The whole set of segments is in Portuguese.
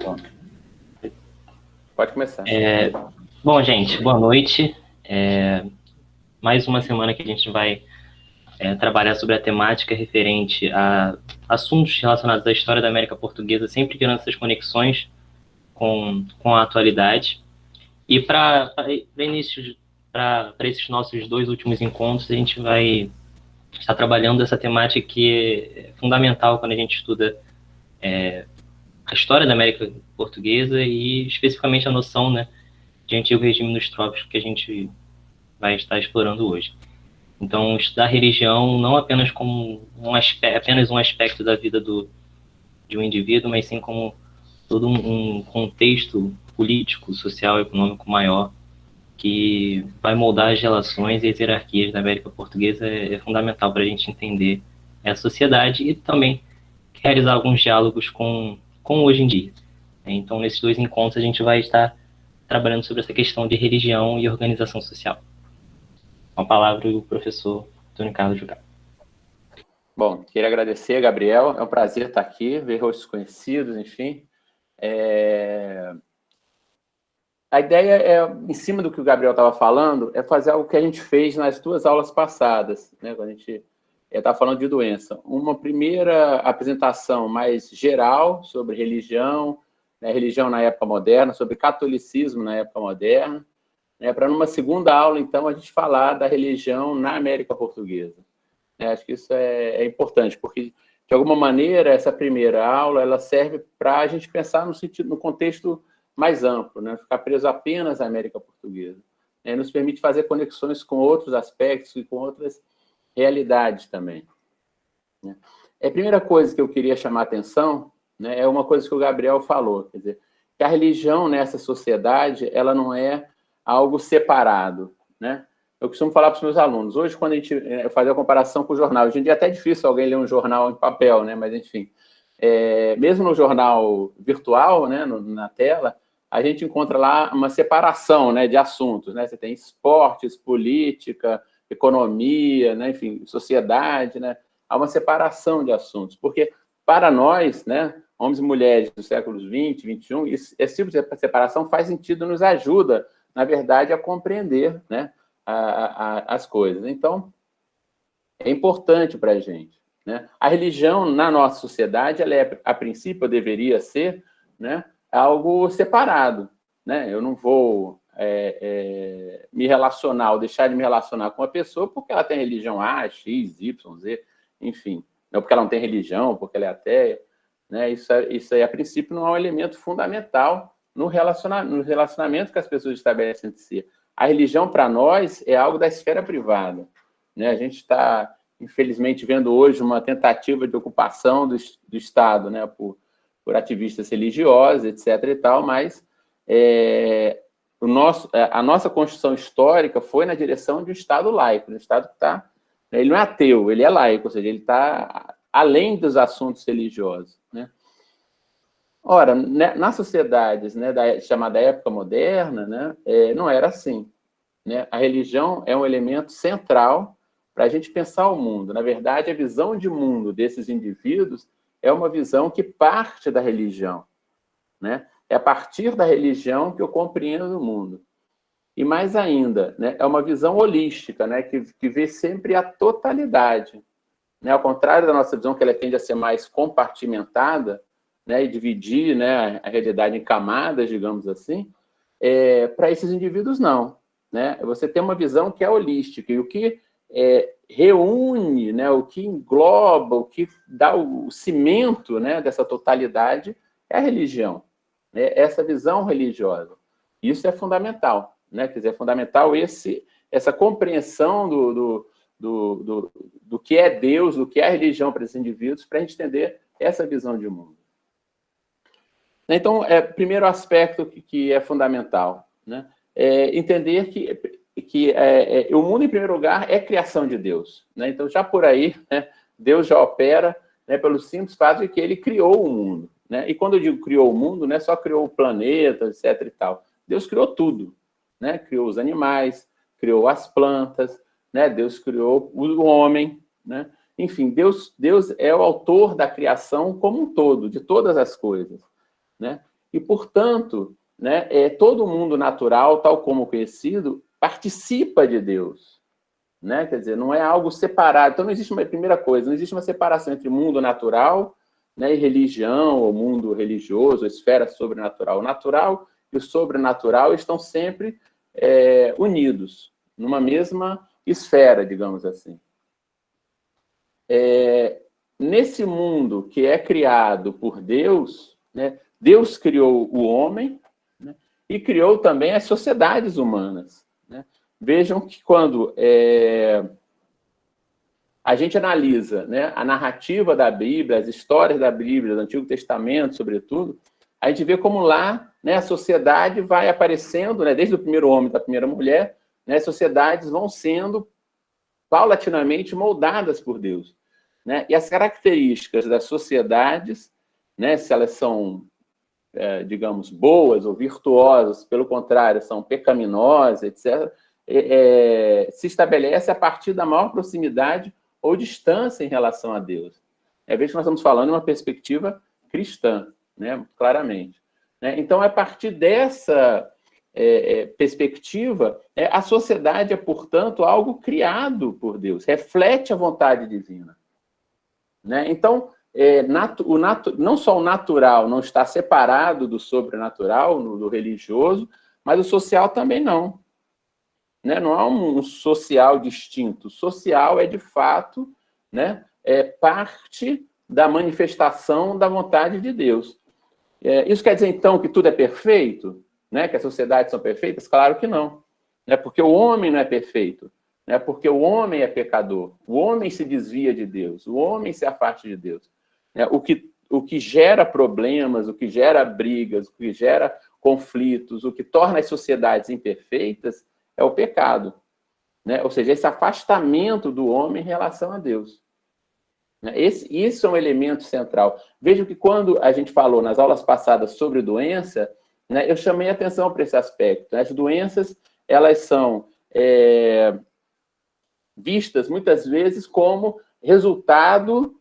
Bom, pode começar. Bom, gente, boa noite. Mais uma semana que a gente vai trabalhar sobre a temática referente a assuntos relacionados à história da América Portuguesa, sempre criando essas conexões com a atualidade. E para esses nossos 2 últimos encontros, a gente vai estar trabalhando essa temática que é fundamental quando a gente estuda a história da América Portuguesa e especificamente a noção, né, de antigo regime nos trópicos que a gente vai estar explorando hoje. Então, estudar religião não apenas como apenas um aspecto da vida de um indivíduo, mas sim como todo um contexto político, social, econômico maior que vai moldar as relações e as hierarquias da América Portuguesa. É fundamental para a gente entender a sociedade e também realizar alguns diálogos com hoje em dia. Então, nesses 2 encontros, a gente vai estar trabalhando sobre essa questão de religião e organização social. Com a palavra, o professor Antônio Carlos Jugá. Bom, queria agradecer, Gabriel. É um prazer estar aqui, ver rostos conhecidos, enfim. A ideia em cima do que o Gabriel estava falando, é fazer algo que a gente fez nas 2 aulas passadas, né, quando a gente estava falando de doença. Uma primeira apresentação mais geral sobre religião, né, religião na época moderna, sobre catolicismo na época moderna, né, para numa segunda aula, então, a gente falar da religião na América Portuguesa. Acho que isso é importante, porque, de alguma maneira, essa primeira aula ela serve para a gente pensar no contexto mais amplo, né? Ficar preso apenas à América Portuguesa. Nos permite fazer conexões com outros aspectos e com outras realidades também. A primeira coisa que eu queria chamar a atenção, né, é uma coisa que o Gabriel falou, quer dizer, que a religião nessa sociedade ela não é algo separado, né? Eu costumo falar para os meus alunos, hoje, quando a gente faz a comparação com o jornal, hoje em dia é até difícil alguém ler um jornal em papel, né? Mas, enfim, mesmo no jornal virtual, né, na tela, a gente encontra lá uma separação, né, de assuntos, né? Você tem esportes, política, economia, né, enfim, sociedade, né? Há uma separação de assuntos, porque para nós, né, homens e mulheres dos séculos 20, 21, esse tipo de separação faz sentido, nos ajuda, na verdade, a compreender, né, as coisas. Então, é importante para a gente, né? A religião, na nossa sociedade, ela a princípio, deveria ser, né, algo separado, né? Eu não vou me relacionar ou deixar de me relacionar com uma pessoa porque ela tem religião A, X, Y, Z, enfim. Não porque ela não tem religião, porque ela é ateia, né? Isso aí, a princípio, não é um elemento fundamental no relacionamento que as pessoas estabelecem entre si. A religião, para nós, é algo da esfera privada, né? A gente está, infelizmente, vendo hoje uma tentativa de ocupação do Estado, né, por ativistas religiosos, etc. e tal, mas a nossa construção histórica foi na direção de um Estado laico, um Estado que está... Ele não é ateu, ele é laico, ou seja, ele está além dos assuntos religiosos, né? Ora, nas sociedades, né, chamada época moderna, né, não era assim, né? A religião é um elemento central para a gente pensar o mundo. Na verdade, a visão de mundo desses indivíduos é uma visão que parte da religião, né? É a partir da religião que eu compreendo o mundo. E mais ainda, né, é uma visão holística, né, que vê sempre a totalidade, né? Ao contrário da nossa visão, que ela tende a ser mais compartimentada, né, e dividir, né, a realidade em camadas, digamos assim, para esses indivíduos não, né? Você tem uma visão que é holística, e o que reúne, né, o que engloba, o que dá o cimento, né, dessa totalidade é a religião, né? Essa visão religiosa. Isso é fundamental, né? Quer dizer, é fundamental essa compreensão do que é Deus, do que é a religião para esses indivíduos, para a gente entender essa visão de mundo. Então, primeiro aspecto que é fundamental, né? Entender que o mundo, em primeiro lugar, é criação de Deus, né? Então, já por aí, né, Deus já opera, né, pelo simples fato de que ele criou o mundo, né? E quando eu digo criou o mundo, não é só criou o planeta, etc. e tal. Deus criou tudo, né? Criou os animais, criou as plantas, né? Deus criou o homem, né? Enfim, Deus é o autor da criação como um todo, de todas as coisas, né? E, portanto, né, todo mundo natural, tal como conhecido, participa de Deus. Né? Quer dizer, não é algo separado. Então, não existe uma primeira coisa, não existe uma separação entre mundo natural, né, e religião, ou mundo religioso, esfera sobrenatural. O natural e o sobrenatural estão sempre unidos, numa mesma esfera, digamos assim. Nesse mundo que é criado por Deus, né, Deus criou o homem, né, e criou também as sociedades humanas. Né? Vejam que quando a gente analisa, né, a narrativa da Bíblia, as histórias da Bíblia, do Antigo Testamento, sobretudo, a gente vê como lá, né, a sociedade vai aparecendo, né, desde o primeiro homem da primeira mulher, né, as sociedades vão sendo paulatinamente moldadas por Deus. Né? E as características das sociedades, né, se elas são, digamos, boas ou virtuosas, pelo contrário, são pecaminosas, etc., se estabelece a partir da maior proximidade ou distância em relação a Deus. Veja que nós estamos falando de uma perspectiva cristã, né, claramente. Né? Então, a partir dessa perspectiva, a sociedade é, portanto, algo criado por Deus, reflete a vontade divina. Né? Então, não só o natural não está separado do sobrenatural, do religioso, mas o social também não. Né? Não há um social distinto. O social é, de fato, né, parte da manifestação da vontade de Deus. Isso quer dizer, então, que tudo é perfeito? Né? Que as sociedades são perfeitas? Claro que não. Né? Porque o homem não é perfeito. Né? Porque o homem é pecador. O homem se desvia de Deus. O homem se afasta de Deus. Né? O que gera problemas, o que gera brigas, o que gera conflitos, o que torna as sociedades imperfeitas é o pecado. Né? Ou seja, esse afastamento do homem em relação a Deus. Isso é um elemento central. Vejam que quando a gente falou nas aulas passadas sobre doença, né, eu chamei atenção para esse aspecto. As doenças, elas são vistas muitas vezes como resultado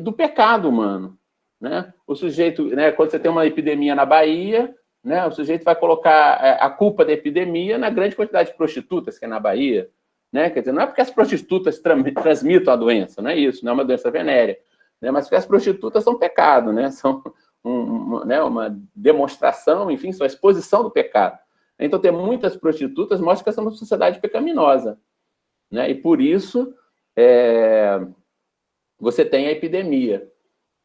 do pecado humano. Né? O sujeito, né, quando você tem uma epidemia na Bahia, né, o sujeito vai colocar a culpa da epidemia na grande quantidade de prostitutas que é na Bahia. Né? Quer dizer, não é porque as prostitutas transmitam a doença, não é isso, não é uma doença venérea, né? Mas porque as prostitutas são pecado, né? São uma demonstração, enfim, são a exposição do pecado. Então, ter muitas prostitutas mostra que essa é uma sociedade pecaminosa. Né? E, por isso, você tem a epidemia.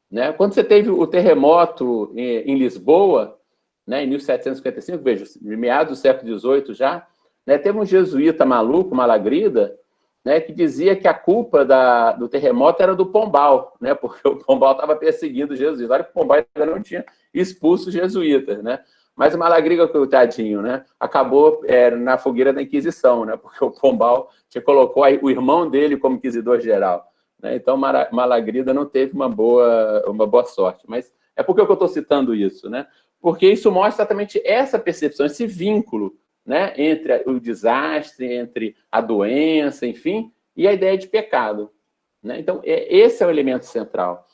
Né? Quando você teve o terremoto em Lisboa, né, em 1755, veja, de meados do século XVIII já, né, teve um jesuíta maluco, Malagrida, né, que dizia que a culpa do terremoto era do Pombal, né, porque o Pombal estava perseguindo os jesuítas. Olha que o Pombal ainda não tinha expulso os jesuítas. Né? Mas o Malagrida, coitadinho, né, acabou na fogueira da Inquisição, né, porque o Pombal colocou o irmão dele como inquisidor-geral. Né? Então, Malagrida não teve uma boa sorte. Mas é por que eu estou citando isso? Né? Porque isso mostra exatamente essa percepção, esse vínculo, né, entre o desastre, entre a doença, enfim, e a ideia de pecado. Né? Então, esse é o elemento central.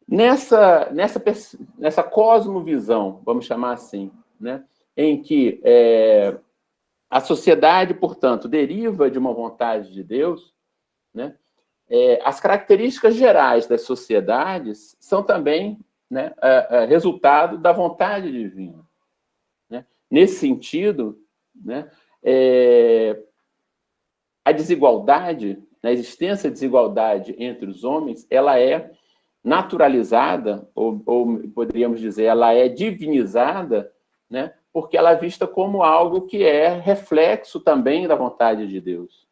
Nessa cosmovisão, vamos chamar assim, né, em que a sociedade, portanto, deriva de uma vontade de Deus, né, as características gerais das sociedades são também, né, resultado da vontade divina. Né? Nesse sentido, né, a desigualdade, a existência de desigualdade entre os homens, ela é naturalizada, ou poderíamos dizer, ela é divinizada, né, porque ela é vista como algo que é reflexo também da vontade de Deus.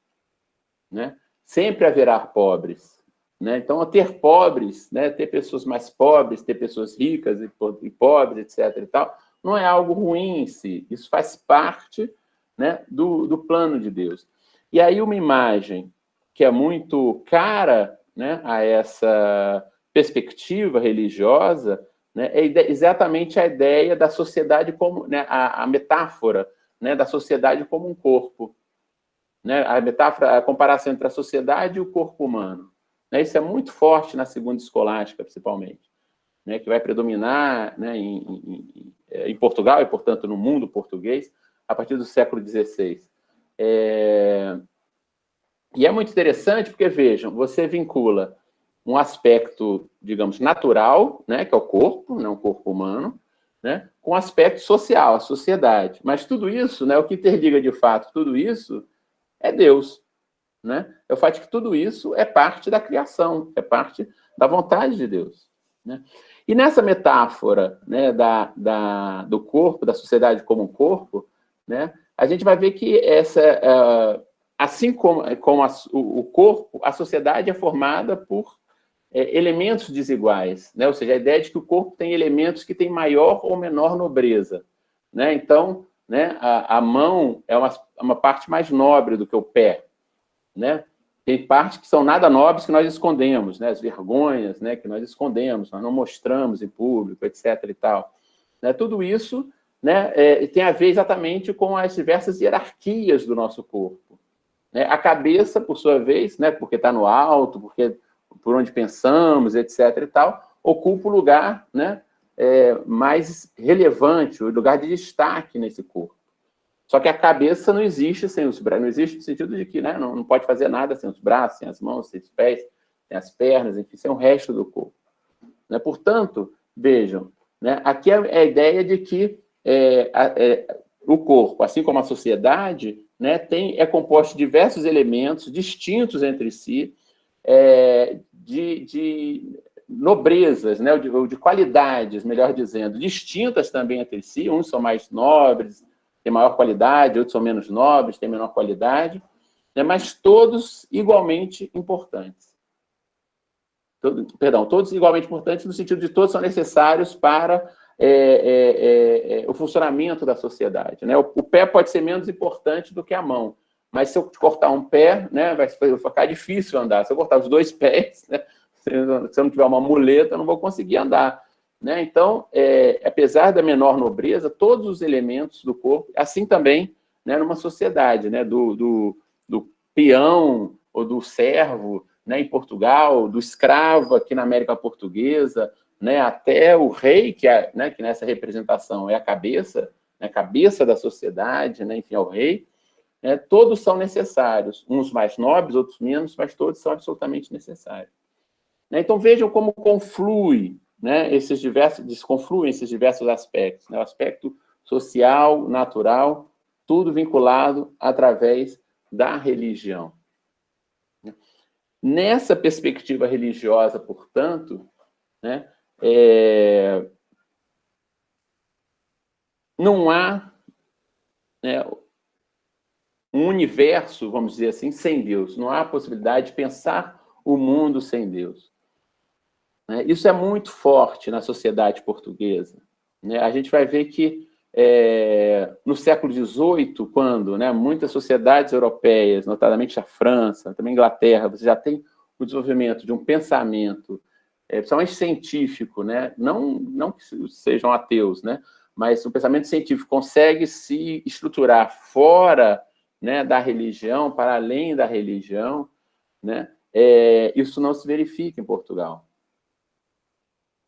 Né? Sempre haverá pobres. Né? Então, ter pobres, né, ter pessoas mais pobres, ter pessoas ricas e pobres, etc. e tal, não é algo ruim em si. Isso faz parte, né, do plano de Deus. E aí uma imagem que é muito cara, né, a essa perspectiva religiosa, né, é exatamente a ideia da sociedade como, né, a metáfora, né, da sociedade como um corpo. Né, a metáfora, a comparação entre a sociedade e o corpo humano. Né, isso é muito forte na segunda escolástica, principalmente. né, que vai predominar, né, em Portugal e, portanto, no mundo português, a partir do século XVI. E é muito interessante porque, vejam, você vincula um aspecto, digamos, natural, né, que é o corpo, né, o corpo humano, né, com um aspecto social, a sociedade. Mas tudo isso, né, o que interliga de fato tudo isso é Deus. Né? É o fato de que tudo isso é parte da criação, é parte da vontade de Deus. Né? E nessa metáfora, né, do corpo, da sociedade como um corpo, né, a gente vai ver que assim como o corpo, a sociedade é formada por elementos desiguais, né? Ou seja, a ideia de que o corpo tem elementos que têm maior ou menor nobreza. Né? Então, né, a mão é uma parte mais nobre do que o pé. Né? Tem partes que são nada nobres que nós escondemos, né? As vergonhas, né, que nós escondemos, nós não mostramos em público, etc. e tal. Né? Tudo isso, né, tem a ver exatamente com as diversas hierarquias do nosso corpo. Né? A cabeça, por sua vez, né, porque está no alto, porque por onde pensamos, etc. e tal, ocupa o lugar, né, mais relevante, o lugar de destaque nesse corpo. Só que a cabeça não existe sem os braços, não existe no sentido de que, né, não pode fazer nada sem os braços, sem as mãos, sem os pés, sem as pernas, enfim, sem o resto do corpo. Né? Portanto, vejam, né, aqui é a ideia de que o corpo, assim como a sociedade, né, é composto de diversos elementos distintos entre si, de nobrezas, né, ou de qualidades, melhor dizendo, distintas também entre si, uns são mais nobres, têm maior qualidade, outros são menos nobres, têm menor qualidade, né, mas todos igualmente importantes. Todos igualmente importantes no sentido de todos são necessários para o funcionamento da sociedade. Né? O pé pode ser menos importante do que a mão, mas se eu cortar um pé, né, vai ficar difícil andar. Se eu cortar os dois pés, né, se eu não tiver uma muleta, eu não vou conseguir andar. Né? Então, apesar da menor nobreza, todos os elementos do corpo, assim também, né, numa sociedade, né, do peão ou do servo, né, em Portugal, do escravo aqui na América Portuguesa, né, até o rei, né, que nessa representação é a cabeça, né, cabeça da sociedade, né, enfim, é o rei, né, todos são necessários, uns mais nobres, outros menos, mas todos são absolutamente necessários. Né? Então, vejam como confluem, né, esses diversos aspectos, né, o aspecto social, natural, tudo vinculado através da religião. Nessa perspectiva religiosa, portanto, né, não há, né, um universo, vamos dizer assim, sem Deus. Não há possibilidade de pensar o mundo sem Deus. Isso é muito forte na sociedade portuguesa. A gente vai ver que no século XVIII, quando, né, muitas sociedades europeias, notadamente a França, também a Inglaterra, você já tem o desenvolvimento de um pensamento, principalmente científico, né, não que sejam ateus, né, mas o pensamento científico consegue se estruturar fora, né, da religião, para além da religião, né, isso não se verifica em Portugal.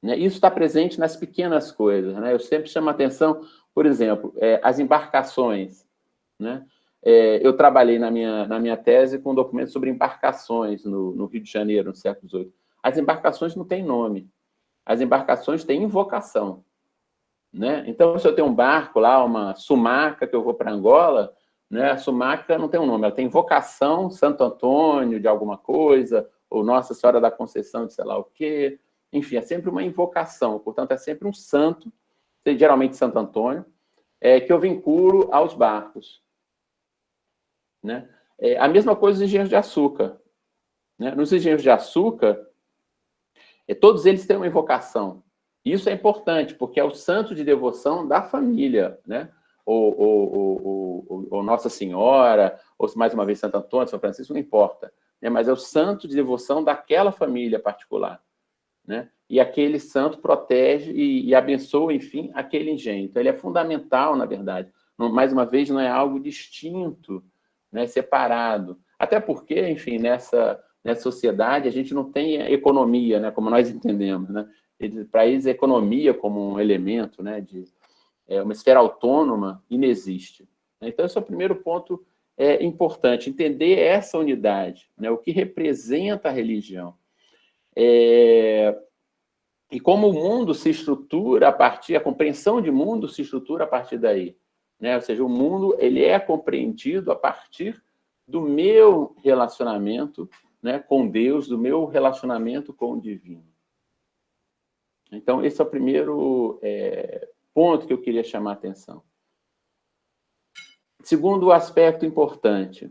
Isso está presente nas pequenas coisas. Né? Eu sempre chamo a atenção, por exemplo, as embarcações. Né? Eu trabalhei na minha tese com um documento sobre embarcações no Rio de Janeiro, no século XVIII. As embarcações não têm nome. As embarcações têm invocação. Né? Então, se eu tenho um barco lá, uma sumaca, que eu vou para Angola, né? A sumaca não tem um nome, ela tem invocação, Santo Antônio de alguma coisa, ou Nossa Senhora da Conceição de sei lá o quê. Enfim, é sempre uma invocação, portanto, é sempre um santo, geralmente Santo Antônio, que eu vinculo aos barcos. Né? A mesma coisa nos engenhos de açúcar. Né? Nos engenhos de açúcar, todos eles têm uma invocação. Isso é importante, porque é o santo de devoção da família, né? Ou Nossa Senhora, ou mais uma vez Santo Antônio, São Francisco, não importa. Né? Mas é o santo de devoção daquela família particular. Né? E aquele santo protege e abençoa, enfim, aquele engenho. Então, ele é fundamental, na verdade. Mais uma vez, não é algo distinto, né, separado. Até porque, enfim, nessa sociedade, a gente não tem economia, né, como nós entendemos. Né? Para eles, a economia como um elemento, né, de uma esfera autônoma, inexiste. Então, esse é o primeiro ponto importante, entender essa unidade, né, o que representa a religião. E como o mundo se estrutura a compreensão de mundo se estrutura a partir daí. Né? Ou seja, o mundo ele é compreendido a partir do meu relacionamento, né, com Deus, do meu relacionamento com o divino. Então, esse é o primeiro ponto que eu queria chamar a atenção. Segundo aspecto importante,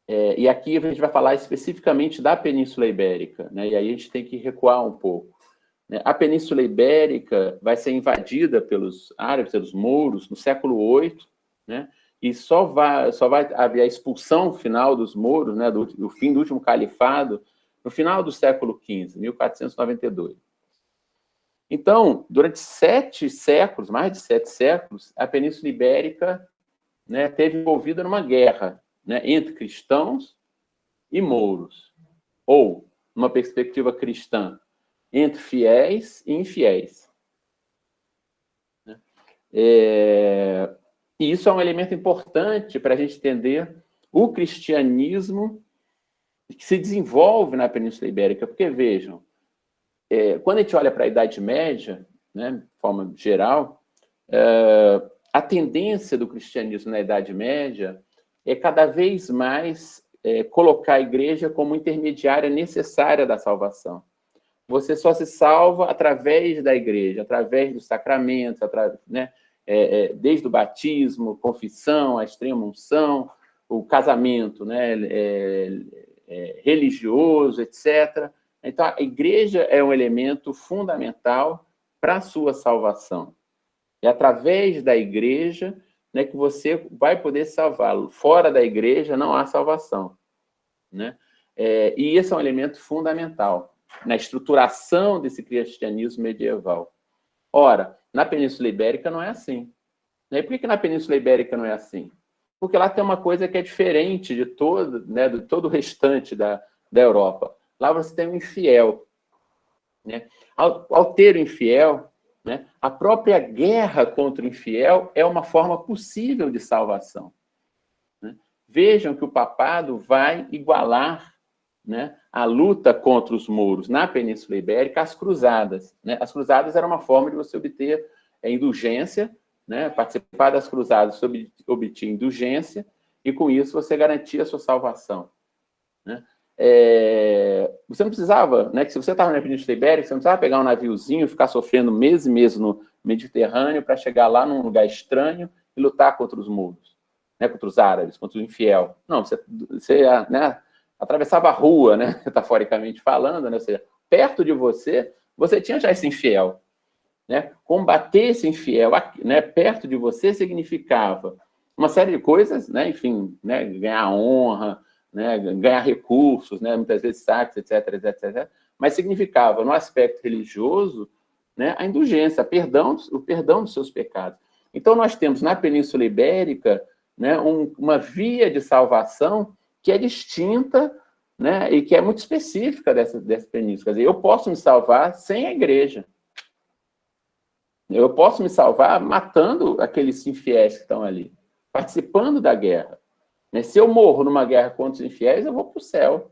e aqui a gente vai falar especificamente da Península Ibérica, né, e aí a gente tem que recuar um pouco. Né? A Península Ibérica vai ser invadida pelos árabes, pelos mouros, no século VIII, né, e só vai haver a expulsão final dos mouros, né, do fim do último califado, no final do século XV, 1492. Então, durante 7 séculos, mais de 7 séculos, a Península Ibérica, né, esteve envolvida numa guerra, né, entre cristãos e mouros, ou, numa perspectiva cristã, entre fiéis e infiéis. E isso é um elemento importante para a gente entender o cristianismo que se desenvolve na Península Ibérica, porque, vejam, quando a gente olha para a Idade Média, né, de forma geral, a tendência do cristianismo na Idade Média é cada vez mais colocar a igreja como intermediária necessária da salvação. Você só se salva através da igreja, através dos sacramentos, né, desde o batismo, confissão, a extrema-unção, o casamento, né, religioso, etc. Então, a igreja é um elemento fundamental para a sua salvação. É através da igreja, né, que você vai poder salvá-lo. Fora da igreja não há salvação. Né? E esse é um elemento fundamental na estruturação desse cristianismo medieval. Ora, na Península Ibérica não é assim. E por que na Península Ibérica não é assim? Porque lá tem uma coisa que é diferente de todo, né, de todo o restante da Europa. Lá você tem um infiel. Né? Ao ter o infiel, né, a própria guerra contra o infiel é uma forma possível de salvação. Né? Vejam que o papado vai igualar, né, a luta contra os mouros na Península Ibérica às cruzadas. Né? As cruzadas eram uma forma de você obter indulgência, né? Participar das cruzadas, você obtinha indulgência, e com isso você garantia a sua salvação. Né? Você não precisava, né, que se você estava na Península Ibérica, você não precisava pegar um naviozinho e ficar sofrendo meses e meses no Mediterrâneo para chegar lá num lugar estranho e lutar contra os mouros, né, contra os árabes, contra o infiel. Não, você né, atravessava a rua, né, metaforicamente falando, né, ou seja, perto de você, você tinha já esse infiel. Né? Combater esse infiel, né, perto de você significava uma série de coisas, né, enfim, né, ganhar honra, né, ganhar recursos, né, muitas vezes saques, etc, etc, mas significava, no aspecto religioso, né, a indulgência, o perdão dos seus pecados. Então, nós temos na Península Ibérica, né, uma via de salvação que é distinta, né, e que é muito específica dessa península. Quer dizer, eu posso me salvar sem a igreja. Eu posso me salvar matando aqueles infiéis que estão ali, participando da guerra. Se eu morro numa guerra contra os infiéis, eu vou para o céu.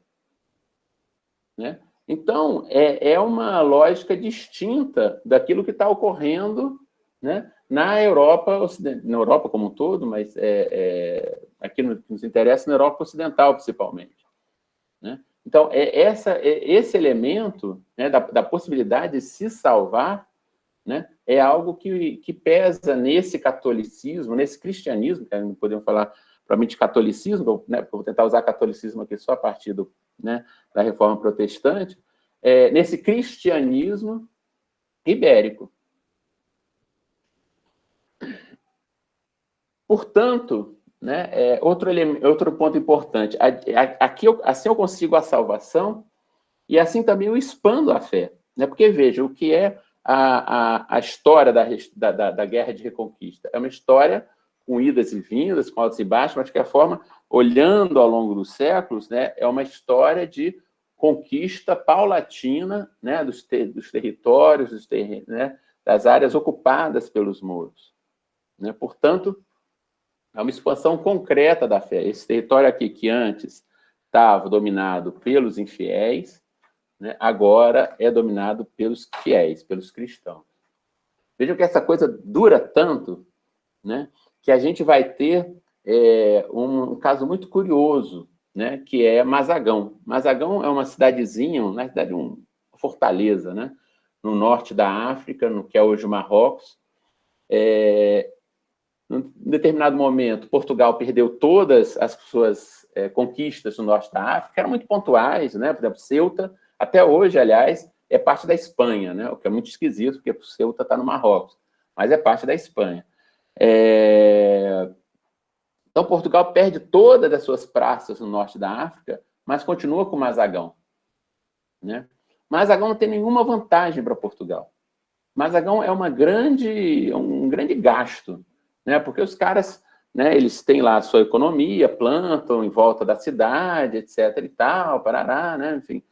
Né? Então, é uma lógica distinta daquilo que está ocorrendo, né, na Europa Ocidental, na Europa como um todo, mas aqui nos interessa na Europa Ocidental, principalmente. Né? Então, esse elemento, né, da possibilidade de se salvar, né, é algo que pesa nesse catolicismo, nesse cristianismo, que não podemos falar provavelmente de catolicismo, né, porque eu vou tentar usar catolicismo aqui só a partir né, da Reforma Protestante, nesse cristianismo ibérico. Portanto, né, outro ponto importante, aqui assim eu consigo a salvação e assim também eu expando a fé. Né, porque, veja, o que é a história da Guerra de Reconquista? É uma história com idas e vindas, com altos e baixos, mas de qualquer forma, olhando ao longo dos séculos, né, é uma história de conquista paulatina, né, dos territórios, né, das áreas ocupadas pelos mouros. Né? Portanto, é uma expansão concreta da fé. Esse território aqui, que antes estava dominado pelos infiéis, né, agora é dominado pelos fiéis, pelos cristãos. Vejam que essa coisa dura tanto, né, que a gente vai ter um caso muito curioso, né, que é Mazagão. Mazagão é uma cidadezinha, na verdade, uma fortaleza, né, no norte da África, no que é hoje o Marrocos. Em determinado momento, Portugal perdeu todas as suas conquistas no norte da África, que eram muito pontuais, né? Por exemplo, Ceuta, até hoje, aliás, é parte da Espanha, né? O que é muito esquisito, porque Ceuta está no Marrocos, mas é parte da Espanha. Então, Portugal perde todas as suas praças no norte da África, mas continua com Mazagão. Né? Mazagão não tem nenhuma vantagem para Portugal. Mazagão é um grande gasto, né? Porque os caras, né, eles têm lá a sua economia, plantam em volta da cidade, etc. e tal, parará, né? Enfim.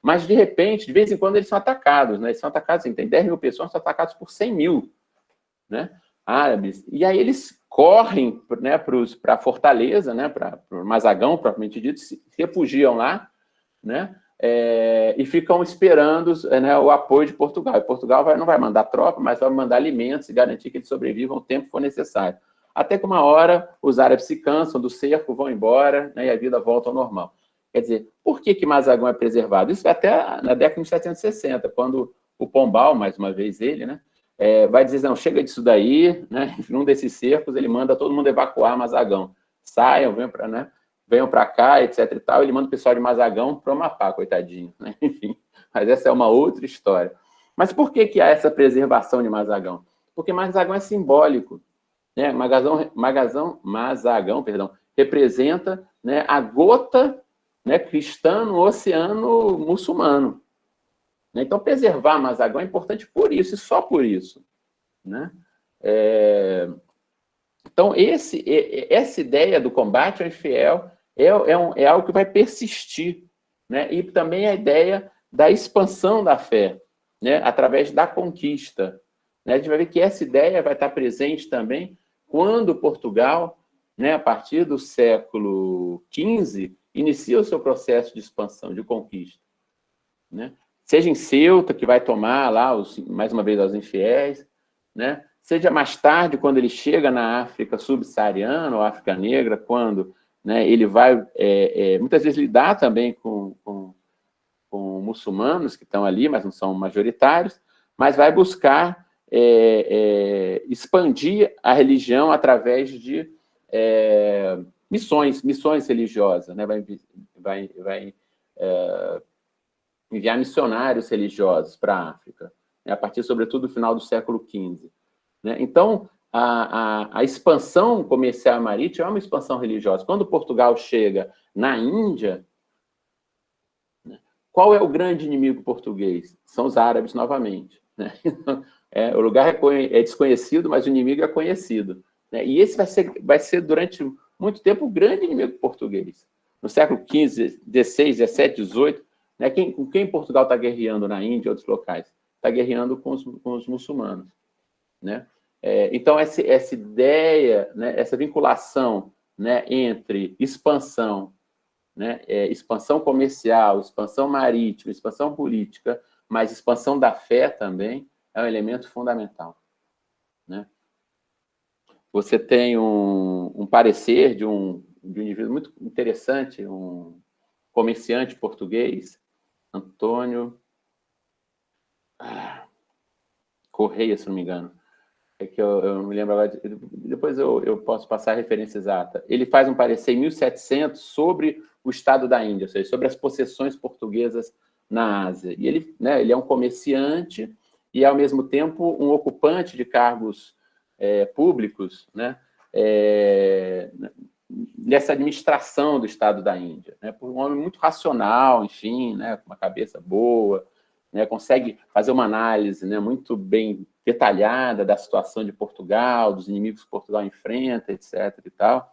Mas, de repente, de vez em quando, eles são atacados, né? Eles são atacados, assim, tem 10 mil pessoas, são atacados por 100 mil, né? Árabes. E aí eles correm, né, para a fortaleza, né, para o Mazagão, propriamente dito, se refugiam lá, né, e ficam esperando, né, o apoio de Portugal. E Portugal não vai mandar tropa, mas vai mandar alimentos e garantir que eles sobrevivam o tempo que for necessário. Até que uma hora os árabes se cansam do cerco, vão embora, né, e a vida volta ao normal. Quer dizer, por que Mazagão é preservado? Isso até na década de 1760, quando o Pombal, mais uma vez ele, né, vai dizer, não, chega disso daí, né? Num desses cercos, ele manda todo mundo evacuar Mazagão. Saiam, venham para cá, etc. e tal. Ele manda o pessoal de Mazagão para o Amapá, coitadinho. Né? Enfim, mas essa é uma outra história. Mas por que há essa preservação de Mazagão? Porque Mazagão é simbólico. Né? Mazagão, representa, né, a gota, né, cristã no oceano muçulmano. Então, preservar Mazagão é importante por isso, e só por isso. Né? Então, essa ideia do combate ao infiel é algo que vai persistir. Né? E também a ideia da expansão da fé, né? Através da conquista. Né? A gente vai ver que essa ideia vai estar presente também quando Portugal, né, a partir do século XV, inicia o seu processo de expansão, de conquista. Né? Seja em Ceuta, que vai tomar lá, mais uma vez, os infiéis, né? Seja mais tarde, quando ele chega na África subsaariana, ou África Negra, quando, né, ele vai, muitas vezes, lidar também com muçulmanos que estão ali, mas não são majoritários, mas vai buscar expandir a religião através de missões religiosas, né? Vai enviar missionários religiosos para a África, né, a partir, sobretudo, do final do século XV. Né? Então, a expansão comercial marítima é uma expansão religiosa. Quando Portugal chega na Índia, né, qual é o grande inimigo português? São os árabes, novamente. Né? O lugar é desconhecido, mas o inimigo é conhecido. Né? E esse vai ser, durante muito tempo, o grande inimigo português. No século XV, XVI, XVII, XVIII, né? Com quem Portugal está guerreando na Índia e outros locais? Está guerreando com os muçulmanos. Né? Então, essa ideia, né, essa vinculação, né, entre expansão, né, expansão comercial, expansão marítima, expansão política, mas expansão da fé também, é um elemento fundamental. Né? Você tem um parecer de um indivíduo muito interessante, um comerciante português, Antônio Correia, se não me engano. É que eu não me lembro agora. Depois eu posso passar a referência exata. Ele faz um parecer em 1700 sobre o estado da Índia, ou seja, sobre as possessões portuguesas na Ásia. E ele, né, ele é um comerciante e, ao mesmo tempo, um ocupante de cargos públicos, né, nessa administração do estado da Índia. Né, por um homem muito racional, enfim, né, com uma cabeça boa, né, consegue fazer uma análise, né, muito bem detalhada da situação de Portugal, dos inimigos que Portugal enfrenta, etc. e tal.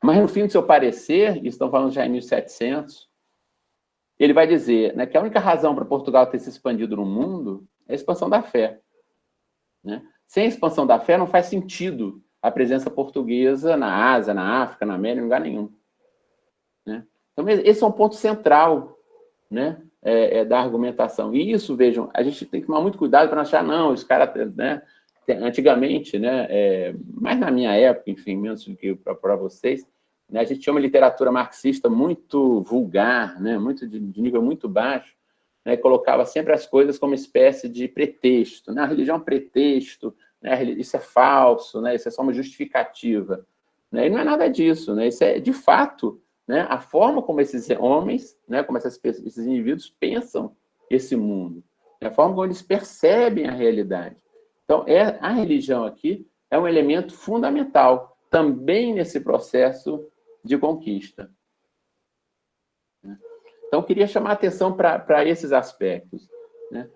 Mas, no fim do seu parecer, estão falando já em 1700, ele vai dizer, né, que a única razão para Portugal ter se expandido no mundo é a expansão da fé. Né? Sem a expansão da fé, não faz sentido a presença portuguesa na Ásia, na África, na América, em lugar nenhum. Né? Então, esse é um ponto central, né, da argumentação. E isso, vejam, a gente tem que tomar muito cuidado para não achar, não, os caras, né, antigamente, né, mais na minha época, enfim, menos do que para vocês, né, a gente tinha uma literatura marxista muito vulgar, né, muito de nível muito baixo, né, colocava sempre as coisas como espécie de pretexto. Né, a religião é um pretexto, né, isso é falso, né, isso é só uma justificativa. Né, e não é nada disso, né, isso é, de fato, né, a forma como esses homens, né, como esses indivíduos pensam esse mundo, né, a forma como eles percebem a realidade. Então, a religião aqui é um elemento fundamental também nesse processo de conquista. Então, eu queria chamar a atenção para esses aspectos. Né?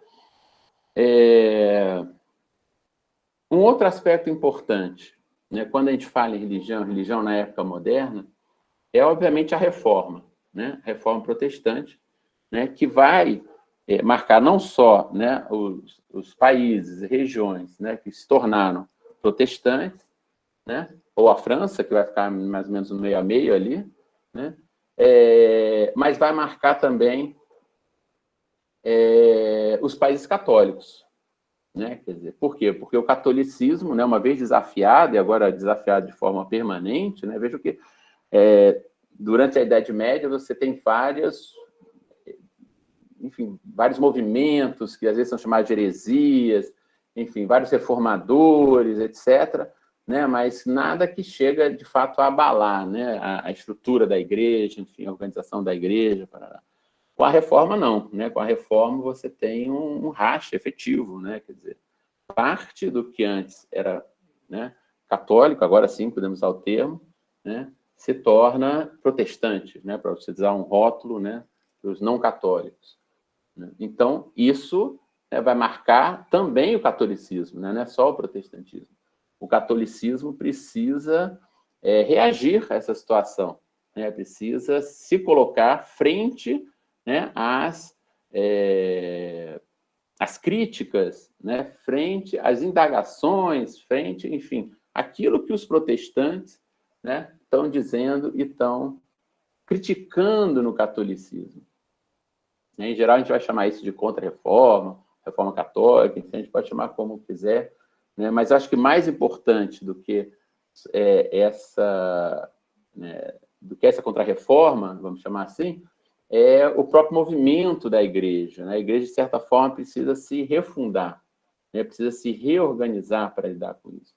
Um outro aspecto importante, né, quando a gente fala em religião na época moderna, é, obviamente, a reforma, né? A reforma protestante, né? Que vai marcar não só, né, os países, regiões, né, que se tornaram protestantes, né? Ou a França, que vai ficar mais ou menos no meio a meio ali, né? Mas vai marcar também os países católicos. Né? Quer dizer, por quê? Porque o catolicismo, né, uma vez desafiado, e agora desafiado de forma permanente, né, veja que durante a Idade Média você tem vários movimentos que às vezes são chamados de heresias, enfim, vários reformadores, etc., né, mas nada que chega, de fato, a abalar, né, a estrutura da igreja, enfim, a organização da igreja. Parará. Com a reforma, não. Né? Com a reforma, você tem um racha efetivo. Né? Quer dizer, parte do que antes era, né, católico, agora sim podemos usar o termo, né, se torna protestante, né, para você usar um rótulo, né, para os não católicos. Né? Então, isso vai marcar também o catolicismo, né? Não é só o protestantismo. O catolicismo precisa reagir a essa situação, né? Precisa se colocar frente, né, às críticas, né, frente às indagações, frente, enfim, aquilo que os protestantes, né, estão dizendo e estão criticando no catolicismo. Em geral, a gente vai chamar isso de contra-reforma, reforma católica, enfim, a gente pode chamar como quiser, né, mas acho que mais importante do que essa contra-reforma, vamos chamar assim, é o próprio movimento da igreja. Né? A igreja, de certa forma, precisa se refundar, né? Precisa se reorganizar para lidar com isso.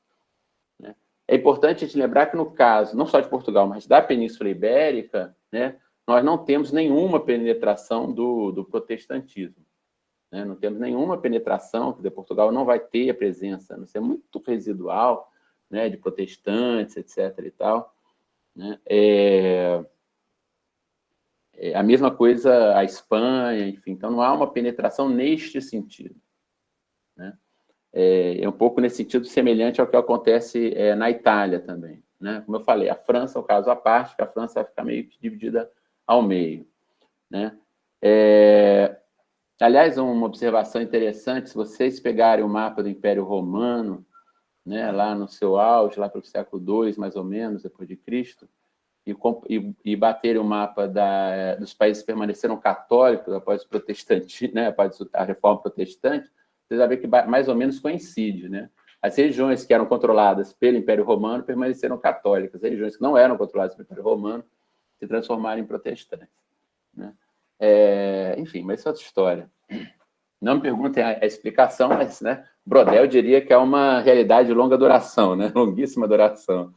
Né? É importante a gente lembrar que, no caso, não só de Portugal, mas da Península Ibérica, né, nós não temos nenhuma penetração do protestantismo. Né? Não temos nenhuma penetração, quer dizer, Portugal não vai ter a presença, não ser muito residual, né, de protestantes, etc. e tal. Né? A mesma coisa a Espanha, enfim. Então, não há uma penetração neste sentido. Né? É um pouco nesse sentido semelhante ao que acontece na Itália também. Né? Como eu falei, a França é um caso à parte, que a França vai ficar meio que dividida ao meio. Né? Aliás, uma observação interessante, se vocês pegarem o mapa do Império Romano, né, lá no seu auge, lá para o século II, mais ou menos, depois de Cristo, e bater o mapa dos países que permaneceram católicos após o protestantismo, né, após a reforma protestante, vocês vão ver que mais ou menos coincide. Né? As regiões que eram controladas pelo Império Romano permaneceram católicas, as regiões que não eram controladas pelo Império Romano se transformaram em protestantes. Né? Enfim, mas isso é outra história. Não me perguntem a explicação, mas, né, Brodel diria que é uma realidade de longa duração, né? Longuíssima duração.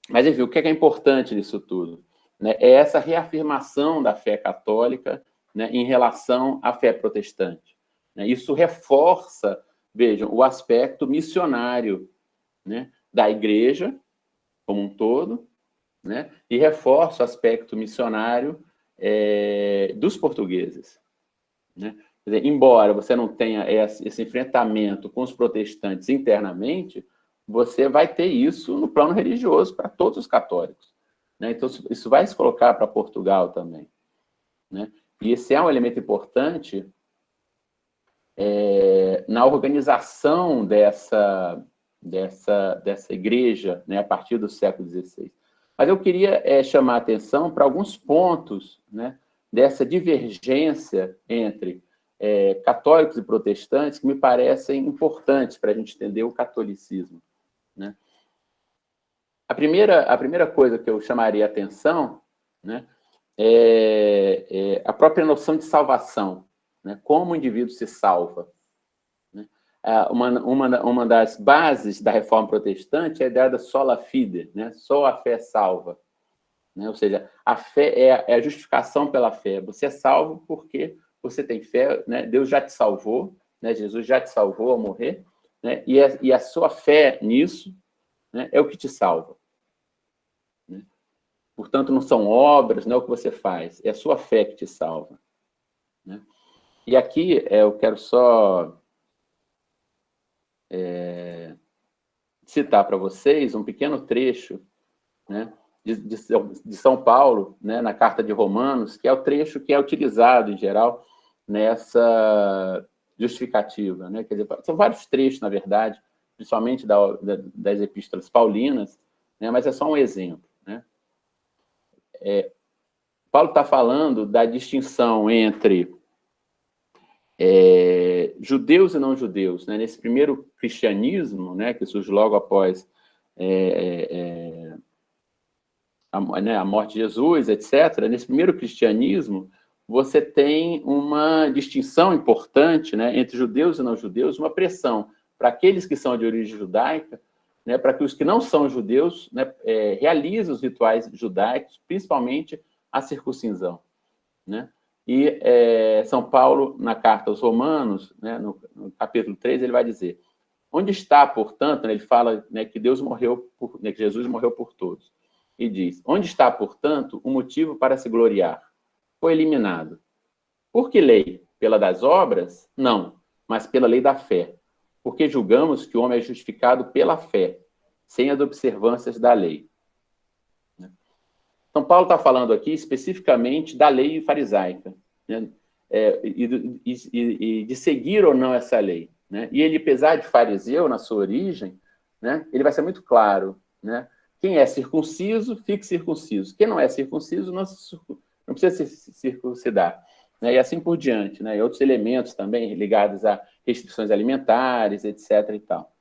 Mas, enfim, o que é importante nisso tudo? Né? É essa reafirmação da fé católica, né, em relação à fé protestante. Né? Isso reforça, vejam, o aspecto missionário, né, da igreja como um todo, né, e reforça o aspecto missionário dos portugueses. Né? Quer dizer, embora você não tenha esse enfrentamento com os protestantes internamente, você vai ter isso no plano religioso para todos os católicos. né? Então, isso vai se colocar para Portugal também, né? E esse é um elemento importante na organização dessa igreja, né, a partir do século XVI. Mas eu queria chamar a atenção para alguns pontos, né, dessa divergência entre católicos e protestantes que me parecem importantes para a gente entender o catolicismo, né? A primeira coisa que eu chamaria a atenção, né, é a própria noção de salvação, né? Como o indivíduo se salva, né? Uma das bases da reforma protestante é a ideia da sola fide, né? Só a fé salva, né? Ou seja, a fé é a justificação pela fé. Você é salvo porque você tem fé, né? Deus já te salvou, né? Jesus já te salvou ao morrer, né? E a sua fé nisso, né, é o que te salva, né? Portanto, não são obras, não é o que você faz, é a sua fé que te salva, né? E aqui eu quero só citar para vocês um pequeno trecho, né, de São Paulo, né, na Carta de Romanos, que é o trecho que é utilizado, em geral, nessa justificativa, né? Quer dizer, são vários trechos, na verdade, principalmente das epístolas paulinas, né, mas é só um exemplo, né? Paulo está falando da distinção entre judeus e não judeus, né? Nesse primeiro cristianismo, né, que surge logo após a morte de Jesus, etc. Nesse primeiro cristianismo, você tem uma distinção importante, né, entre judeus e não judeus, uma pressão para aqueles que são de origem judaica, né, para que os que não são judeus, né, realizem os rituais judaicos, principalmente a circuncisão, né? E São Paulo, na carta aos Romanos, né, no capítulo 3, ele vai dizer: onde está, portanto, né, ele fala, né, que Deus morreu, né, que Jesus morreu por todos. E diz: onde está, portanto, o motivo para se gloriar? Foi eliminado. Por que lei? Pela das obras? Não, mas pela lei da fé. Porque julgamos que o homem é justificado pela fé, sem as observâncias da lei. Então, Paulo está falando aqui especificamente da lei farisaica, né? E de seguir ou não essa lei, né? E ele, apesar de fariseu na sua origem, né, ele vai ser muito claro, né? Quem é circunciso, fique circunciso. Quem não é circunciso, não precisa se circuncidar, né? E assim por diante, né? E outros elementos também ligados a restrições alimentares, etc. e tal,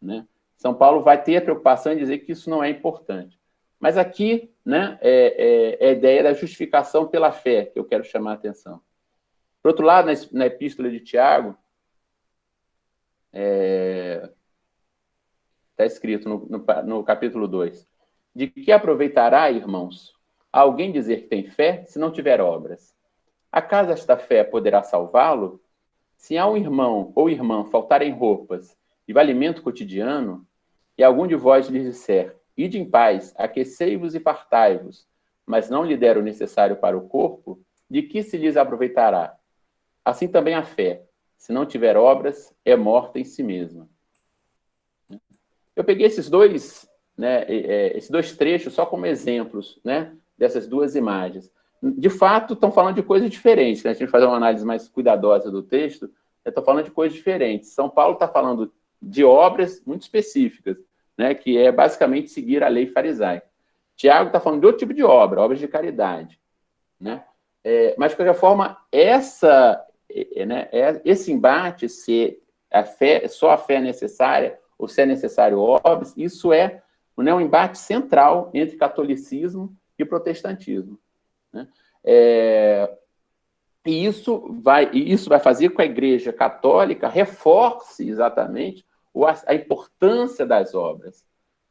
né? São Paulo vai ter a preocupação em dizer que isso não é importante. Mas aqui, né, é a ideia da justificação pela fé que eu quero chamar a atenção. Por outro lado, na epístola de Tiago, está escrito no capítulo 2, de que aproveitará, irmãos, alguém dizer que tem fé se não tiver obras? Acaso esta fé poderá salvá-lo? Se a um irmão ou irmã faltarem roupas e o alimento cotidiano, e algum de vós lhes disser: ide em paz, aquecei-vos e fartai-vos, mas não lhe der o necessário para o corpo, de que se lhes aproveitará? Assim também a fé, se não tiver obras, é morta em si mesma. Eu peguei esses dois trechos só como exemplos, né, dessas duas imagens. De fato, estão falando de coisas diferentes, né? Se a gente fazer uma análise mais cuidadosa do texto, estou falando de coisas diferentes. São Paulo está falando de obras muito específicas, né, que é basicamente seguir a lei farisaica. Tiago está falando de outro tipo de obra, obras de caridade, né? Mas, de qualquer forma, esse embate, se só a fé é necessária ou se é necessário obras, isso né, um embate central entre catolicismo e protestantismo, né? E isso vai fazer com que a Igreja Católica reforce exatamente a importância das obras,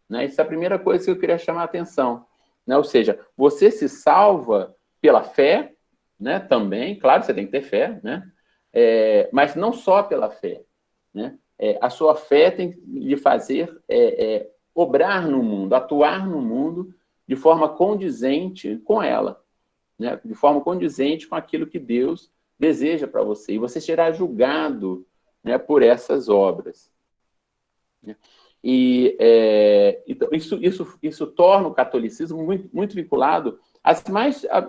né? Isso é a primeira coisa que eu queria chamar a atenção, né? Ou seja, você se salva pela fé, né? Também, claro, você tem que ter fé, né? Mas não só pela fé, né? A sua fé tem que lhe fazer obrar no mundo, atuar no mundo de forma condizente com ela, né? De forma condizente com aquilo que Deus deseja para você. E você será julgado, né, por essas obras. Então, isso torna o catolicismo muito vinculado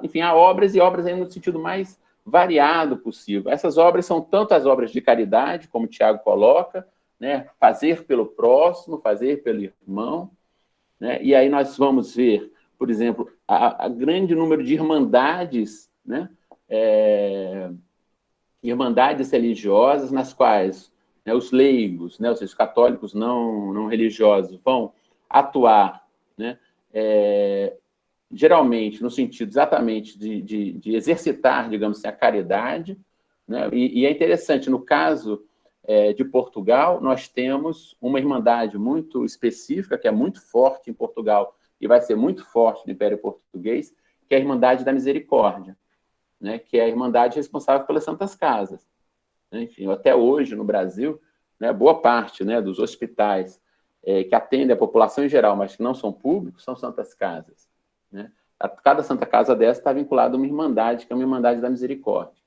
enfim, a obras, e obras aí no sentido mais variado possível. Essas obras são tanto as obras de caridade, como o Tiago coloca, né, fazer pelo próximo, fazer pelo irmão, né, e aí nós vamos ver, por exemplo, a grande número de irmandades, né, irmandades religiosas nas quais, né, os leigos, né, ou seja, os católicos não religiosos, vão atuar, né, geralmente no sentido exatamente de exercitar, digamos assim, a caridade, né, e é interessante, no caso de Portugal, nós temos uma irmandade muito específica, que é muito forte em Portugal e vai ser muito forte no Império Português, que é a Irmandade da Misericórdia, né, que é a irmandade responsável pelas Santas Casas. Enfim, até hoje, no Brasil, né, boa parte, né, dos hospitais que atendem a população em geral, mas que não são públicos, são Santas Casas. Né? Cada Santa Casa dessa está vinculada a uma irmandade, que é uma Irmandade da Misericórdia.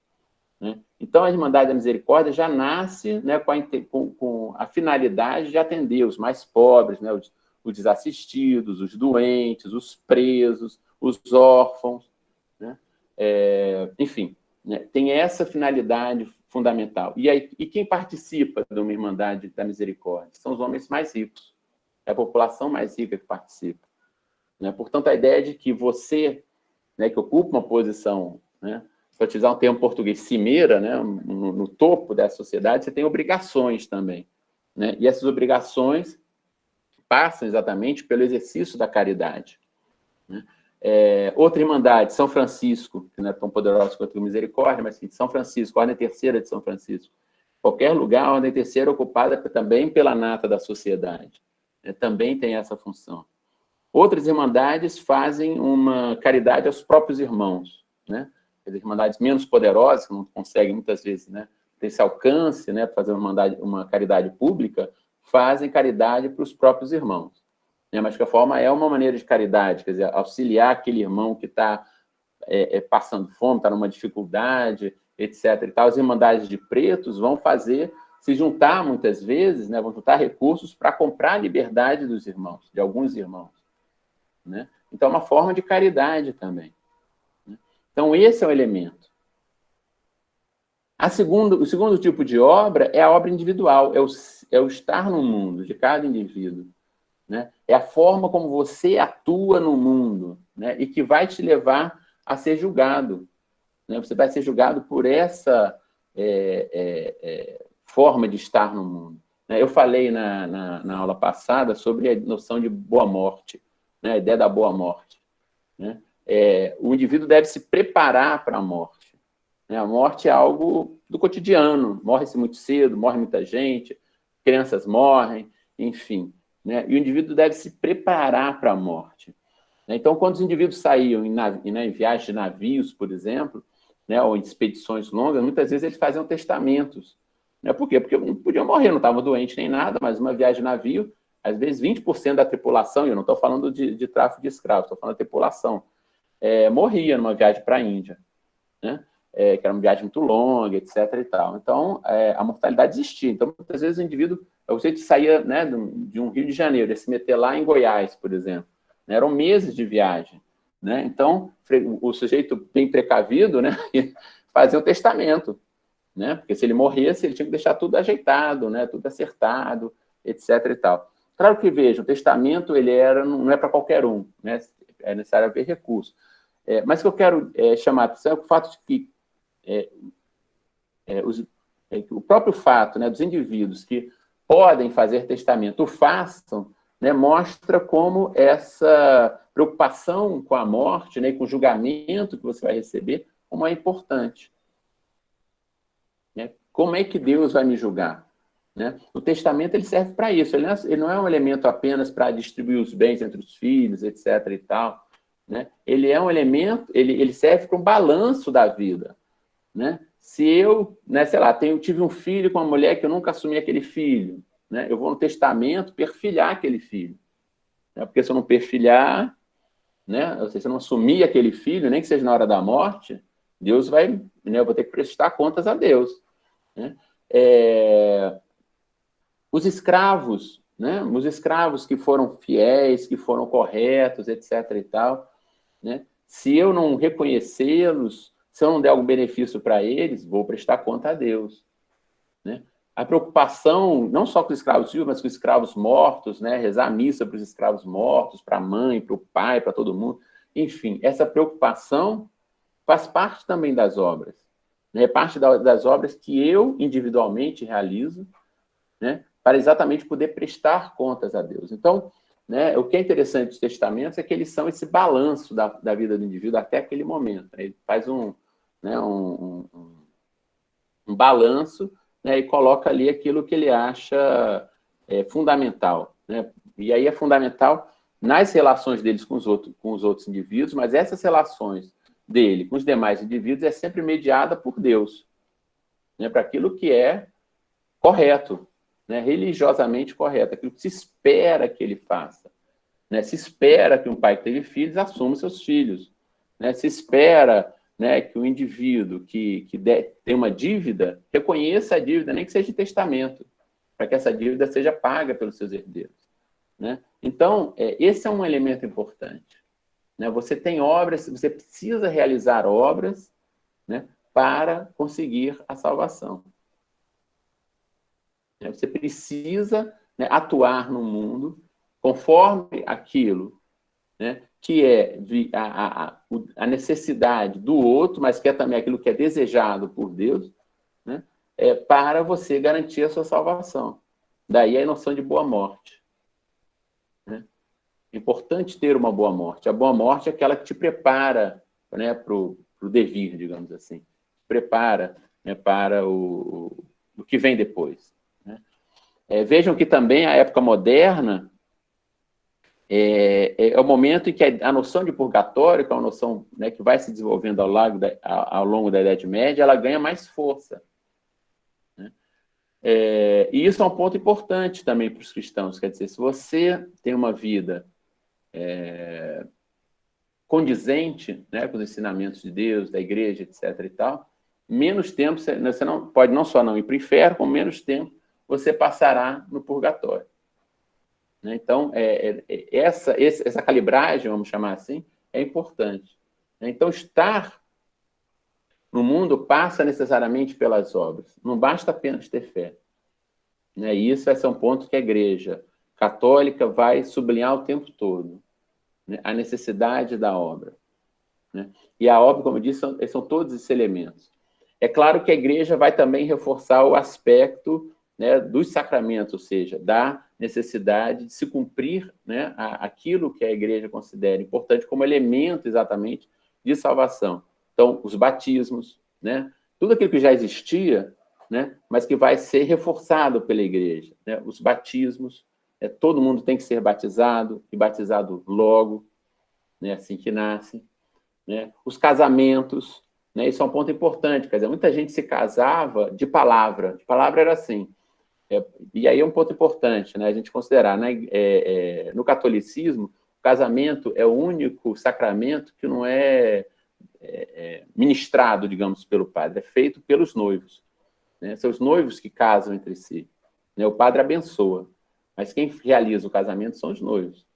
Né? Então, a Irmandade da Misericórdia já nasce, né, com a finalidade de atender os mais pobres, né, os desassistidos, os doentes, os presos, os órfãos, né? Enfim, né, tem essa finalidade fundamental. E quem participa de uma Irmandade da Misericórdia? São os homens mais ricos, é a população mais rica que participa. Né? Portanto, a ideia de que você, né, que ocupa uma posição, né, para utilizar um termo português, cimeira, né, no topo da sociedade, você tem obrigações também. Né? E essas obrigações passam exatamente pelo exercício da caridade. Né? Outra irmandade, São Francisco, que não é tão poderosa quanto a Misericórdia, mas sim, São Francisco, a Ordem Terceira de São Francisco. Qualquer lugar, a Ordem Terceira é ocupada também pela nata da sociedade. Né? Também tem essa função. Outras irmandades fazem uma caridade aos próprios irmãos, né? As irmandades menos poderosas, que não conseguem muitas vezes, né, ter esse alcance, né, para fazer uma caridade pública, fazem caridade para os próprios irmãos. Né? Mas, de qualquer forma, é uma maneira de caridade, quer dizer, auxiliar aquele irmão que está passando fome, está numa dificuldade, etc. E tal. As irmandades de pretos vão se juntar muitas vezes, né, vão juntar recursos para comprar a liberdade dos irmãos, de alguns irmãos. Né? Então, é uma forma de caridade também. Né? Então, esse é o elemento. O segundo tipo de obra é a obra individual, é o estar no mundo de cada indivíduo. Né? É a forma como você atua no mundo, né? E que vai te levar a ser julgado. Né? Você vai ser julgado por essa forma de estar no mundo. Né? Eu falei na aula passada sobre a noção de boa morte, né? A ideia da boa morte. Né? O indivíduo deve se preparar para a morte. Né? A morte é algo do cotidiano, morre-se muito cedo, morre muita gente, crianças morrem, enfim. Né? E o indivíduo deve se preparar para a morte. Então, quando os indivíduos saíam em viagens de navios, por exemplo, né, ou em expedições longas, muitas vezes eles faziam testamentos. Né? Por quê? Porque não podiam morrer, não estavam doentes nem nada, mas uma viagem de navio, às vezes 20% da tripulação, e eu não estou falando de tráfico de escravos, estou falando da tripulação, morria numa viagem para a Índia, né? Que era uma viagem muito longa, etc. e tal. Então, a mortalidade existia. Então, muitas vezes o indivíduo, o sujeito saía, né, de um Rio de Janeiro, ia se meter lá em Goiás, por exemplo. Né? Eram meses de viagem. Né? Então, o sujeito bem precavido, né, fazia um testamento. Né? Porque se ele morresse, ele tinha que deixar tudo ajeitado, né, tudo acertado, etc. e tal. Claro que, veja, o testamento não é para qualquer um. Né? É necessário haver recurso. Mas o que eu quero chamar a atenção é o fato de que o próprio fato, né, dos indivíduos que podem fazer testamento o façam, né, mostra como essa preocupação com a morte, né, e com o julgamento que você vai receber, como é importante. Né? Como é que Deus vai me julgar? Né? O testamento ele serve para isso, ele não é um elemento apenas para distribuir os bens entre os filhos, etc. e tal. Né? Ele é um elemento, ele serve para um balanço da vida. Né? Se eu, né, sei lá, tive um filho com uma mulher que eu nunca assumi aquele filho, né? Eu vou no testamento perfilhar aquele filho. Né? Porque se eu não perfilhar, né, ou seja, se eu não assumir aquele filho, nem que seja na hora da morte, Deus vai, né, eu vou ter que prestar contas a Deus. Né? Os escravos, né? Os escravos que foram fiéis, que foram corretos, etc. e tal, né? Se eu não reconhecê-los, se eu não der algum benefício para eles, vou prestar conta a Deus, né? A preocupação, não só com os escravos vivos, mas com os escravos mortos, né? Rezar a missa para os escravos mortos, para a mãe, para o pai, para todo mundo. Enfim, essa preocupação faz parte também das obras, né? Parte das obras que eu individualmente realizo, né? Para exatamente poder prestar contas a Deus. Então, né, o que é interessante dos testamentos é que eles são esse balanço da vida do indivíduo até aquele momento. Ele faz né, um balanço, né, e coloca ali aquilo que ele acha fundamental, né? E aí é fundamental nas relações deles com os outros indivíduos, mas essas relações dele com os demais indivíduos é sempre mediada por Deus, né, para aquilo que é correto, né, religiosamente correto, aquilo que se espera que ele faça, né? Se espera que um pai que teve filhos assuma seus filhos, né? Se espera, né, que o indivíduo que tem uma dívida reconheça a dívida, nem que seja de testamento, para que essa dívida seja paga pelos seus herdeiros, né? Então, esse é um elemento importante, né? Você tem obras, você precisa realizar obras, né, para conseguir a salvação. Você precisa, né, atuar no mundo conforme aquilo, né, que é a necessidade do outro, mas que é também aquilo que é desejado por Deus, né, para você garantir a sua salvação. Daí a noção de boa morte, né? É importante ter uma boa morte. A boa morte é aquela que te prepara, né, para o devir, digamos assim. Prepara, né, para o que vem depois, né? Vejam que também a época moderna é o momento em que a noção de purgatório, que é uma noção, né, que vai se desenvolvendo ao longo da Idade Média, ela ganha mais força, né? E isso é um ponto importante também para os cristãos. Quer dizer, se você tem uma vida condizente, né, com os ensinamentos de Deus, da igreja, etc. e tal, menos tempo, você não pode não só não ir para o inferno, com menos tempo você passará no purgatório, né? Então, essa calibragem, vamos chamar assim, é importante. Então, estar no mundo passa necessariamente pelas obras. Não basta apenas ter fé, né? E isso vai ser um ponto que a Igreja Católica vai sublinhar o tempo todo, né? A necessidade da obra, né? E a obra, como eu disse, são todos esses elementos. É claro que a Igreja vai também reforçar o aspecto, né, dos sacramentos, ou seja, da necessidade de se cumprir, né, aquilo que a Igreja considera importante como elemento, exatamente, de salvação. Então, os batismos, né, tudo aquilo que já existia, né, mas que vai ser reforçado pela Igreja, né, os batismos, todo mundo tem que ser batizado, e batizado logo, né, assim que nasce, né, os casamentos, né, isso é um ponto importante, quer dizer, muita gente se casava de palavra era assim. E aí é um ponto importante, né, a gente considerar, né, no catolicismo, o casamento é o único sacramento que não é ministrado, digamos, pelo padre, é feito pelos noivos, né? São os noivos que casam entre si, né? O padre abençoa, mas quem realiza o casamento são os noivos,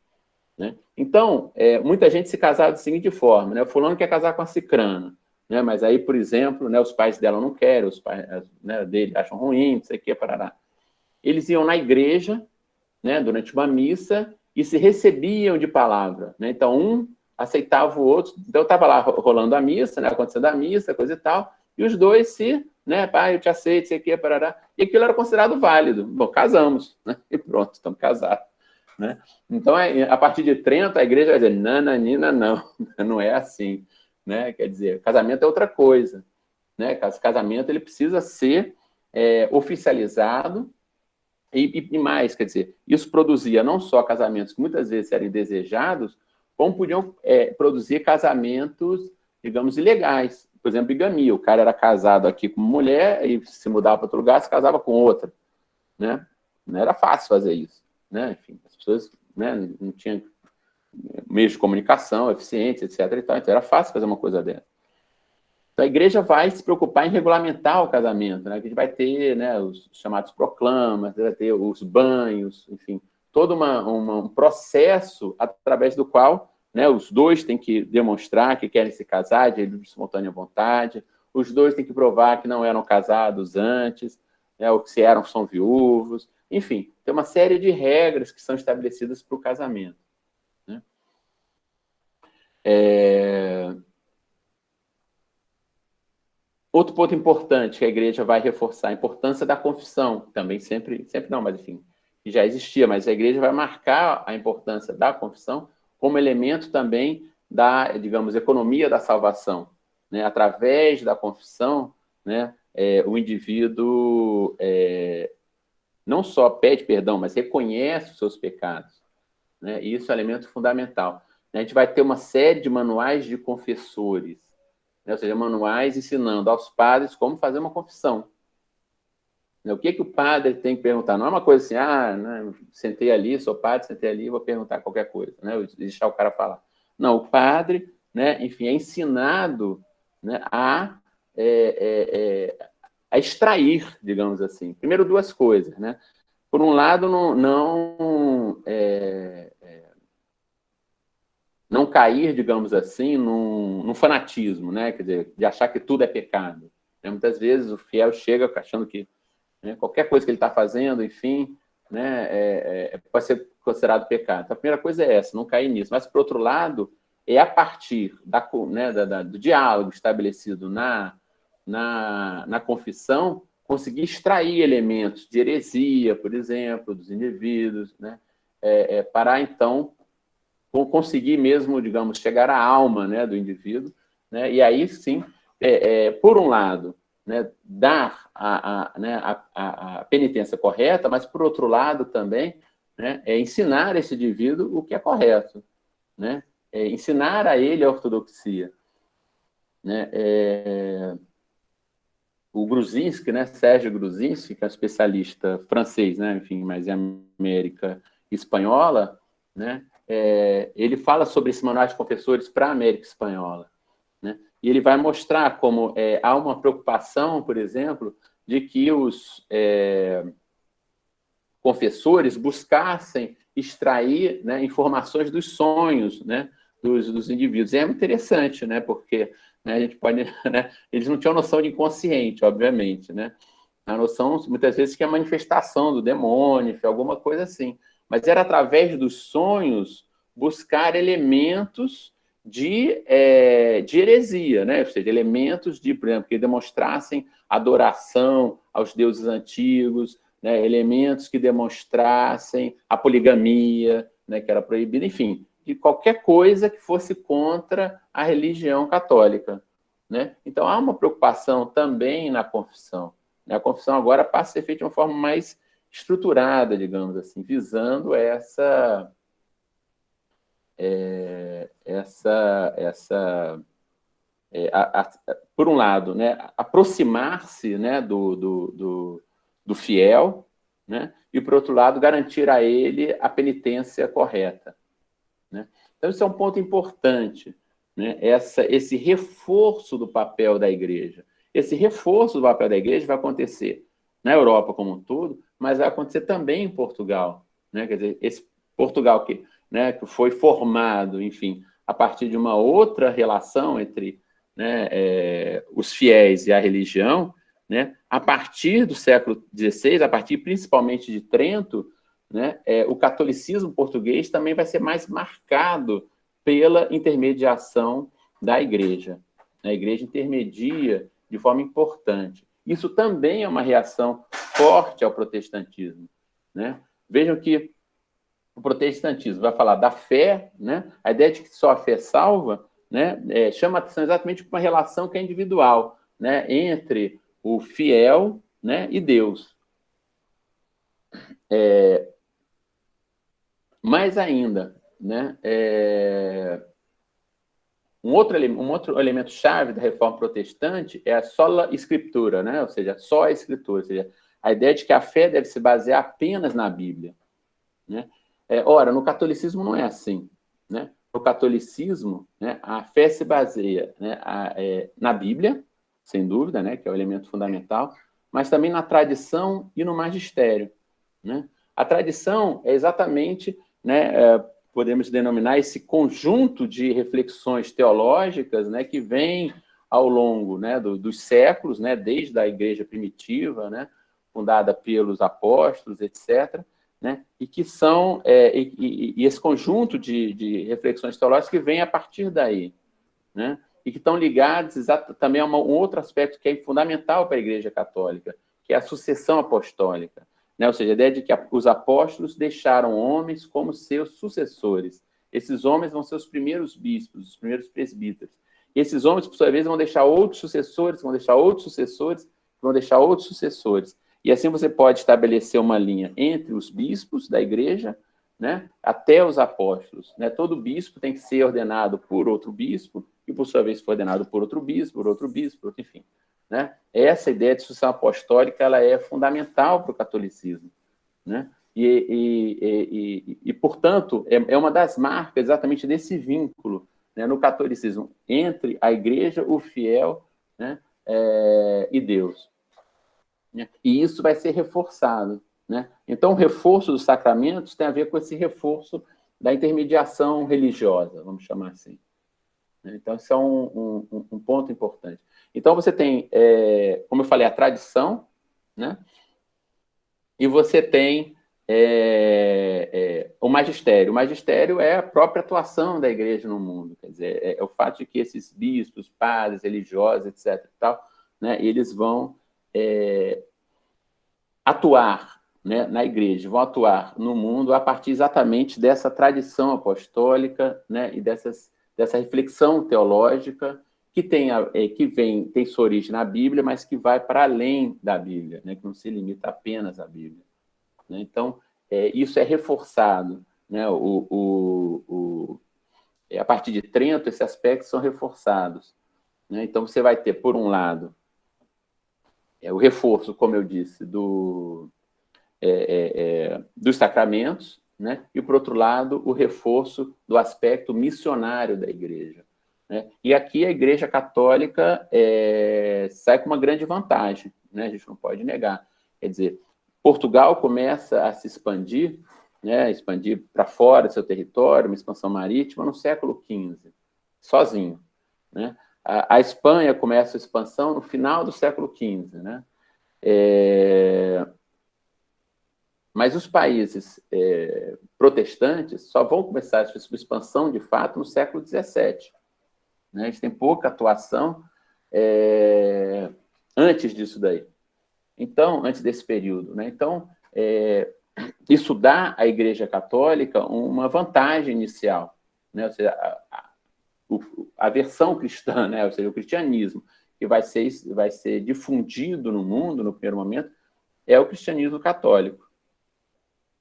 né? Então, muita gente se casava da seguinte forma, né? O fulano quer casar com a cicrana, né? Mas aí, por exemplo, né, os pais dela não querem, os pais, né, dele acham ruim, não sei o que, parará. Eles iam na igreja, né, durante uma missa e se recebiam de palavra, né? Então, um aceitava o outro. Então, estava lá rolando a missa, né, acontecendo a missa, coisa e tal, e os dois né, pai, eu te aceito, sei o que, parará. E aquilo era considerado válido. Bom, casamos, né? E pronto, estamos casados, né? Então, a partir de Trento, a igreja vai dizer, nananina, não, não é assim, né? Quer dizer, casamento é outra coisa, né? Casamento, ele precisa ser oficializado. E mais, quer dizer, isso produzia não só casamentos que muitas vezes eram indesejados, como podiam produzir casamentos, digamos, ilegais. Por exemplo, bigamia. O cara era casado aqui com uma mulher e se mudava para outro lugar, se casava com outra, né? Não era fácil fazer isso, né? Enfim, as pessoas, né, não tinham meios de comunicação eficientes, etc. Então era fácil fazer uma coisa dessa. Então, a igreja vai se preocupar em regulamentar o casamento, né? A gente vai ter, né, os chamados proclamas, vai ter os banhos, enfim, todo um processo através do qual, né, os dois têm que demonstrar que querem se casar de livre e espontânea vontade, os dois têm que provar que não eram casados antes, né, ou que se eram, são viúvos, enfim, tem uma série de regras que são estabelecidas para o casamento, né? Outro ponto importante que a igreja vai reforçar, a importância da confissão, também sempre não, mas enfim, que já existia, mas a igreja vai marcar a importância da confissão como elemento também da, digamos, economia da salvação, né? Através da confissão, né, o indivíduo não só pede perdão, mas reconhece os seus pecados, né? E isso é um elemento fundamental. A gente vai ter uma série de manuais de confessores, né? Ou seja, manuais ensinando aos padres como fazer uma confissão. O que o padre tem que perguntar? Não é uma coisa assim, né, sentei ali, sou padre, sentei ali, vou perguntar qualquer coisa, né, deixar o cara falar. Não, o padre, né, enfim, é ensinado, né, a extrair, digamos assim. Primeiro, duas coisas, né? Por um lado, não cair, digamos assim, num fanatismo, né? Quer dizer, de achar que tudo é pecado. Muitas vezes o fiel chega achando que, né, qualquer coisa que ele está fazendo, enfim, né, pode ser considerado pecado. Então, a primeira coisa é essa, não cair nisso. Mas, por outro lado, é a partir do diálogo estabelecido na confissão, conseguir extrair elementos de heresia, por exemplo, dos indivíduos, né, para, então, conseguir mesmo, digamos, chegar à alma, né, do indivíduo, né, e aí, sim, por um lado, né, dar a penitência correta, mas, por outro lado, também, né, ensinar esse indivíduo o que é correto, né, ensinar a ele a ortodoxia, né, o Gruzinski, né, Sérgio Gruzinski, que é um especialista francês, né, enfim, mas em América Espanhola, né, ele fala sobre esse manual de confessores para a América Espanhola, né, e ele vai mostrar como há uma preocupação, por exemplo, de que os confessores buscassem extrair, né, informações dos sonhos, né, dos indivíduos. E é interessante, né, porque, né, a gente pode, né, eles não tinham noção de inconsciente, obviamente, né? A noção, muitas vezes, que é a manifestação do demônio, alguma coisa assim. Mas era através dos sonhos buscar elementos de heresia, né? Ou seja, elementos de, por exemplo, que demonstrassem adoração aos deuses antigos, né? Elementos que demonstrassem a poligamia, né? Que era proibida, enfim, de qualquer coisa que fosse contra a religião católica, né? Então, há uma preocupação também na confissão. A confissão agora passa a ser feita de uma forma mais estruturada, digamos assim, visando por um lado, né, aproximar-se, né, do fiel, né, e, por outro lado, garantir a ele a penitência correta, né? Então, isso é um ponto importante, né, esse reforço do papel da igreja. Esse reforço do papel da igreja vai acontecer na Europa como um todo, mas vai acontecer também em Portugal, né? Quer dizer, esse Portugal que foi formado, enfim, a partir de uma outra relação entre, né, os fiéis e a religião, né? A partir do século XVI, a partir principalmente de Trento, né, o catolicismo português também vai ser mais marcado pela intermediação da igreja. A igreja intermedia de forma importante. Isso também é uma reação forte ao protestantismo, né? Vejam que o protestantismo vai falar da fé, né? A ideia de que só a fé salva, né, chama atenção exatamente para uma relação que é individual, né, entre o fiel, né, e Deus. Mais ainda, né, um outro elemento chave da reforma protestante é a sola escritura, né? Ou seja, só a escritura, ou seja, a ideia de que a fé deve se basear apenas na Bíblia, né? Ora, no catolicismo não é assim, né? No catolicismo, né, a fé se baseia, né, na Bíblia, sem dúvida, né, que é o elemento fundamental, mas também na tradição e no magistério, né? A tradição é exatamente, né, podemos denominar esse conjunto de reflexões teológicas, né, que vem ao longo, né, dos séculos, né, desde a igreja primitiva, né, fundada pelos apóstolos, etc., né, e que são e esse conjunto de reflexões teológicas que vem a partir daí, né, e que estão ligados também a um outro aspecto que é fundamental para a Igreja Católica, que é a sucessão apostólica, né, ou seja, a ideia de que os apóstolos deixaram homens como seus sucessores. Esses homens vão ser os primeiros bispos, os primeiros presbíteros. E esses homens, por sua vez, vão deixar outros sucessores, vão deixar outros sucessores, vão deixar outros sucessores. E assim você pode estabelecer uma linha entre os bispos da igreja, né, até os apóstolos, né? Todo bispo tem que ser ordenado por outro bispo, e por sua vez foi ordenado por outro bispo, enfim. Né? Essa ideia de sucessão apostólica ela é fundamental para o catolicismo, né? Portanto, é uma das marcas exatamente desse vínculo, né, no catolicismo entre a igreja, o fiel, né, e Deus. E isso vai ser reforçado, né? Então, o reforço dos sacramentos tem a ver com esse reforço da intermediação religiosa, vamos chamar assim. Então, isso é um ponto importante. Então, você tem, como eu falei, a tradição, né? E você tem o magistério. O magistério é a própria atuação da igreja no mundo. Quer dizer, é o fato de que esses bispos, padres, religiosos, etc., e tal, né, eles vão atuar, né, na igreja, vão atuar no mundo a partir exatamente dessa tradição apostólica, né, e dessa reflexão teológica que tem sua origem na Bíblia, mas que vai para além da Bíblia, né, que não se limita apenas à Bíblia. Né? Então, isso é reforçado. Né? A partir de Trento, esses aspectos são reforçados. Né? Então, você vai ter, por um lado, o reforço, como eu disse, dos sacramentos, né? E, por outro lado, o reforço do aspecto missionário da igreja. Né? E aqui a Igreja Católica sai com uma grande vantagem, né? A gente não pode negar. Quer dizer, Portugal começa a se expandir, né? Expandir para fora do seu território, uma expansão marítima, no século XV, sozinho. Né? A Espanha começa a expansão no final do século XV, né? Mas os países protestantes só vão começar a sua expansão, de fato, no século XVII. Né? A gente tem pouca atuação antes disso daí. Então, antes desse período. Né? Então, isso dá à Igreja Católica uma vantagem inicial. Né? Ou seja, a versão cristã, né? Ou seja, o cristianismo, que vai ser difundido no mundo, no primeiro momento, é o cristianismo católico.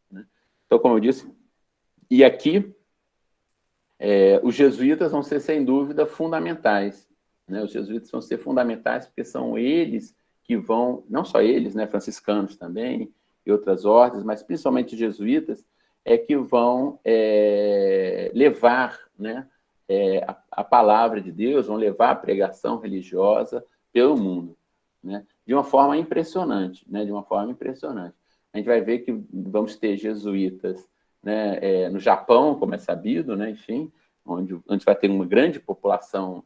Né? Então, como eu disse, e aqui os jesuítas vão ser, sem dúvida, fundamentais. Né? Os jesuítas vão ser fundamentais porque são eles que vão, não só eles, né, franciscanos também, e outras ordens, mas principalmente os jesuítas, que vão levar, né, a palavra de Deus, vão levar a pregação religiosa pelo mundo, né, de uma forma impressionante, né, de uma forma impressionante. A gente vai ver que vamos ter jesuítas, né, no Japão, como é sabido, né, enfim, onde vai ter uma grande população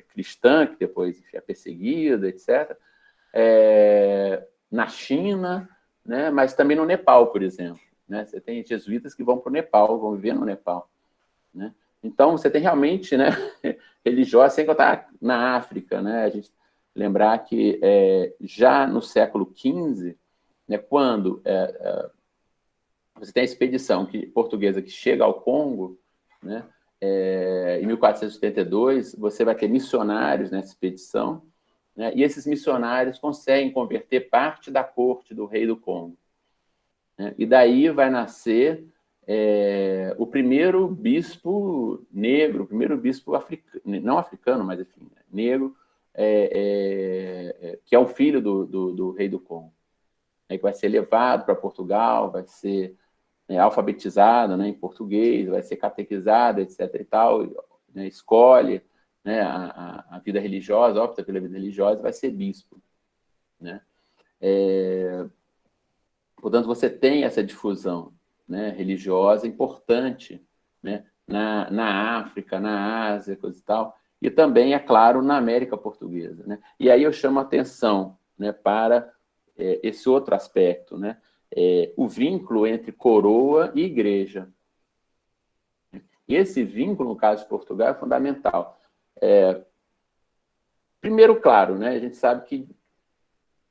cristã, que depois enfim, é perseguida, etc., na China, né, mas também no Nepal, por exemplo. Né? Você tem jesuítas que vão para o Nepal, vão viver no Nepal. Né? Então, você tem realmente, né, religiosos, sem contar na África. Né? A gente lembrar que já no século XV, né, quando você tem a expedição portuguesa que chega ao Congo, né, em 1482, você vai ter missionários nessa expedição, né, e esses missionários conseguem converter parte da corte do rei do Congo. Né, e daí vai nascer o primeiro bispo negro, o primeiro bispo africano, não africano, mas enfim, negro, que é o filho do rei do Congo, que vai ser levado para Portugal, vai ser alfabetizado, né, em português, vai ser catequizado, etc. e tal, né, escolhe né, a vida religiosa, opta pela vida religiosa, vai ser bispo, né? Portanto, você tem essa difusão, né, religiosa importante, né, na África, na Ásia, coisa e tal, e também, é claro, na América Portuguesa, né? E aí eu chamo a atenção, né, para esse outro aspecto, né, o vínculo entre coroa e igreja. E esse vínculo, no caso de Portugal, é fundamental. Primeiro, claro, né, a gente sabe que,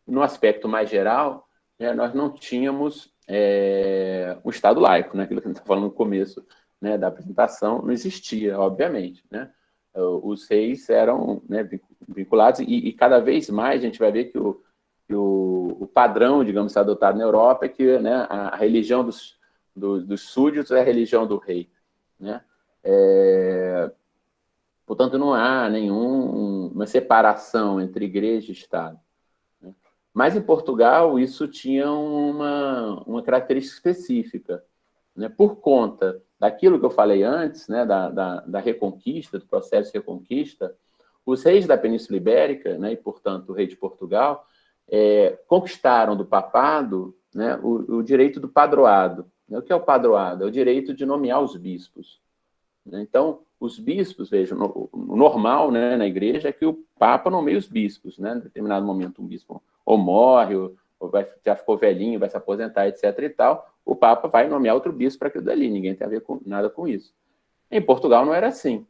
no aspecto mais geral, né, nós não tínhamos um Estado laico, né, aquilo que a gente está falando no começo, né, da apresentação, não existia, obviamente, né? Os reis eram, né, vinculados, e cada vez mais a gente vai ver que o padrão, digamos, adotado na Europa é que, né, a religião dos súditos é a religião do rei, né? Portanto, não há nenhuma separação entre igreja e Estado. Mas em Portugal isso tinha uma característica específica, né? Por conta daquilo que eu falei antes, né, da reconquista, do processo de reconquista, os reis da Península Ibérica, né, e, portanto, o rei de Portugal, conquistaram do papado, né, o direito do padroado. O que é o padroado? É o direito de nomear os bispos. Então, os bispos, vejam, o normal, né, na igreja é que o Papa nomeie os bispos, né? Em determinado momento um bispo ou morre, ou já ficou velhinho, vai se aposentar, etc. e tal, o Papa vai nomear outro bispo para aquilo dali, ninguém tem a ver com nada com isso. Em Portugal não era assim,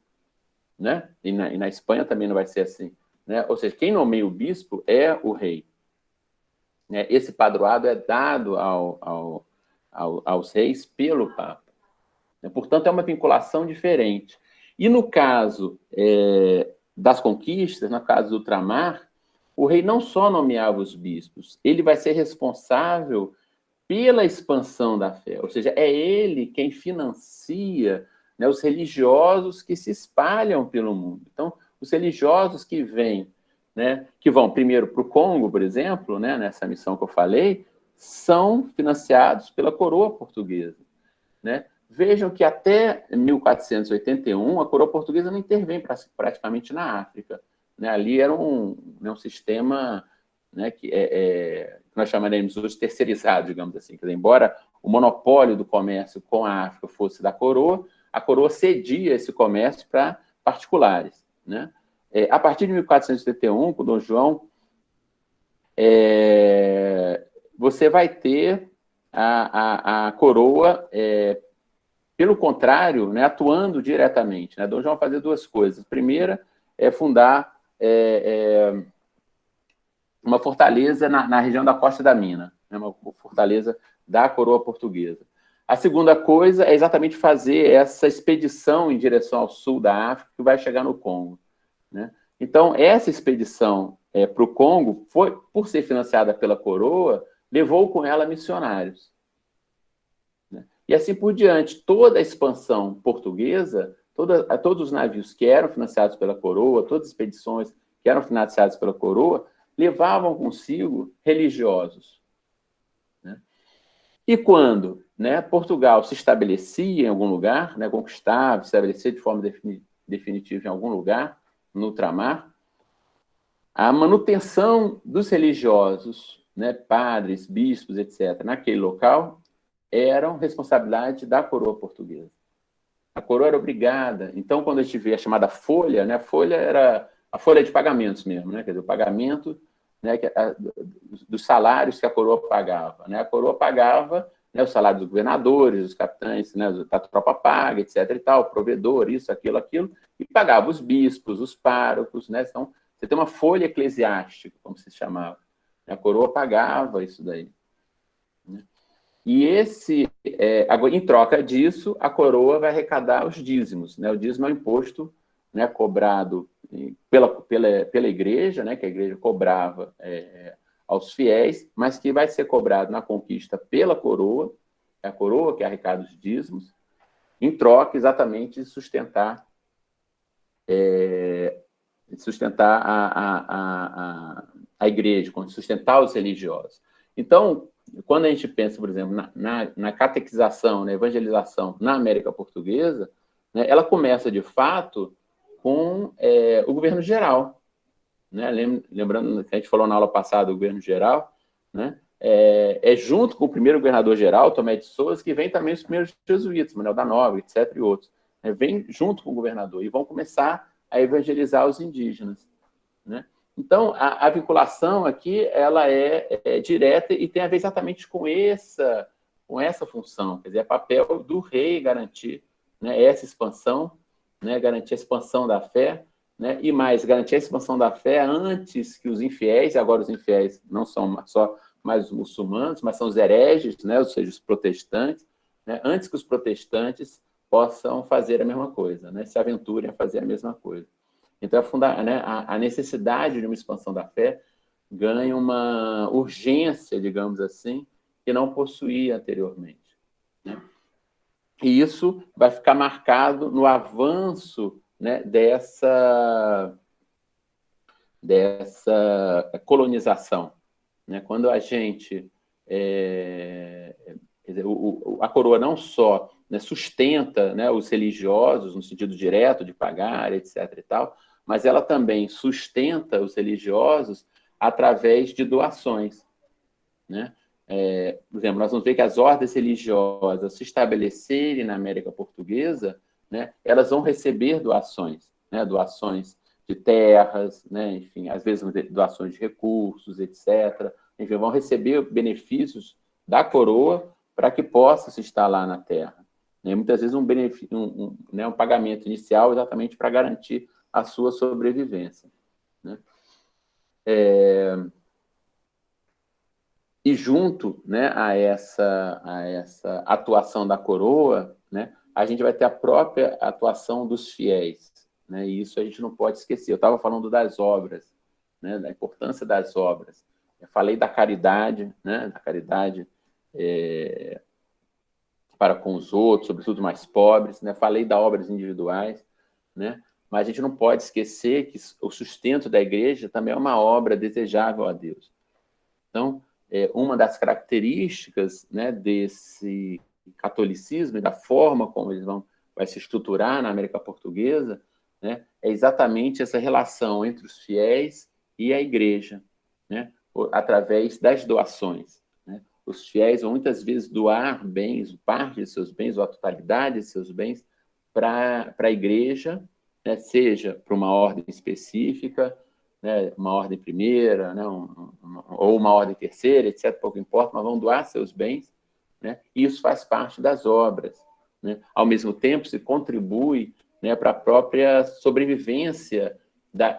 né? E na Espanha também não vai ser assim, né? Ou seja, quem nomeia o bispo é o rei, né? Esse padroado é dado aos reis pelo Papa. Portanto, é uma vinculação diferente. E no caso das conquistas, no caso do ultramar, o rei não só nomeava os bispos, ele vai ser responsável pela expansão da fé, ou seja, é ele quem financia, né, os religiosos que se espalham pelo mundo. Então, os religiosos que vêm, né, que vão primeiro para o Congo, por exemplo, né, nessa missão que eu falei, são financiados pela coroa portuguesa, né? Vejam que até 1481 a coroa portuguesa não intervém praticamente na África, né? Ali era um sistema, né, que nós chamaremos hoje terceirizado, digamos assim. Quer dizer, embora o monopólio do comércio com a África fosse da coroa, a coroa cedia esse comércio para particulares, né? A partir de 1481, com Dom João, você vai ter a coroa, pelo contrário, né, atuando diretamente, né? Dom João vai fazer duas coisas. A primeira é fundar uma fortaleza na região da Costa da Mina, né, uma fortaleza da coroa portuguesa. A segunda coisa é exatamente fazer essa expedição em direção ao sul da África, que vai chegar no Congo, né? Então, essa expedição para o Congo, por ser financiada pela coroa, levou com ela missionários. E assim por diante, toda a expansão portuguesa, todos os navios que eram financiados pela coroa, todas as expedições que eram financiadas pela coroa, levavam consigo religiosos, né? E quando, né, Portugal se estabelecia em algum lugar, né, conquistava, se estabelecia de forma definitiva em algum lugar, no ultramar, a manutenção dos religiosos, né, padres, bispos, etc., naquele local, eram responsabilidade da coroa portuguesa. A coroa era obrigada. Então, quando a gente vê a chamada folha, né, a folha era a folha de pagamentos mesmo, né, quer dizer, o pagamento, né, dos salários que a coroa pagava, né? A coroa pagava, né, o salário dos governadores, dos capitães, né, da tropa paga, etc. e tal, provedor, isso, aquilo, e pagava os bispos, os párocos, né? Então, você tem uma folha eclesiástica, como se chamava. A coroa pagava isso daí, né? E em troca disso, a coroa vai arrecadar os dízimos, né? O dízimo é um imposto, né, cobrado pela igreja, né, que a igreja cobrava aos fiéis, mas que vai ser cobrado na conquista pela coroa, é a coroa que arrecada os dízimos, em troca exatamente de sustentar a igreja, sustentar os religiosos. Então, quando a gente pensa, por exemplo, na catequização, na evangelização na América Portuguesa, né, ela começa, de fato, com o governo geral, né? Lembrando que a gente falou na aula passada do governo geral, né? Junto com o primeiro governador-geral, Tomé de Souza, que vem também os primeiros jesuítas, Manuel da Nóbrega, etc., e outros. Vem junto com o governador e vão começar a evangelizar os indígenas, né? Então, a vinculação aqui ela é direta e tem a ver exatamente com essa função, quer dizer, é papel do rei garantir, né, essa expansão, né, garantir a expansão da fé, né, e mais, garantir a expansão da fé antes que os infiéis, e agora os infiéis não são só mais os muçulmanos, mas são os hereges, né, ou seja, os protestantes, né, antes que os protestantes possam fazer a mesma coisa, né, se aventurem a fazer a mesma coisa. Então, a necessidade de uma expansão da fé ganha uma urgência, digamos assim, que não possuía anteriormente, né? E isso vai ficar marcado no avanço, né, dessa colonização, né? Quando a gente... quer dizer, a coroa não só, né, sustenta, né, os religiosos, no sentido direto de pagar, etc. e tal, mas ela também sustenta os religiosos através de doações, né? Por exemplo, nós vamos ver que as ordens religiosas se estabelecerem na América Portuguesa, né, elas vão receber doações, né, doações de terras, né, enfim, às vezes doações de recursos, etc. Enfim, vão receber benefícios da coroa para que possa se instalar na terra. E muitas vezes um pagamento inicial exatamente para garantir a sua sobrevivência, né? E junto, né, a essa atuação da coroa, né, a gente vai ter a própria atuação dos fiéis, né, e isso a gente não pode esquecer. Eu estava falando das obras, né, da importância das obras. Eu falei da caridade, né, da caridade para com os outros, sobretudo mais pobres, né, falei das obras individuais, né, mas a gente não pode esquecer que o sustento da igreja também é uma obra desejável a Deus. Então, uma das características, né, desse catolicismo e da forma como eles vai se estruturar na América Portuguesa, né, é exatamente essa relação entre os fiéis e a igreja, né, através das doações, né? Os fiéis vão muitas vezes doar bens, parte de seus bens, ou a totalidade de seus bens, para a igreja, né, seja para uma ordem específica, né, uma ordem primeira, né, ou uma ordem terceira, etc., pouco importa, mas vão doar seus bens, né, e isso faz parte das obras, né? Ao mesmo tempo, se contribui, né, para a própria sobrevivência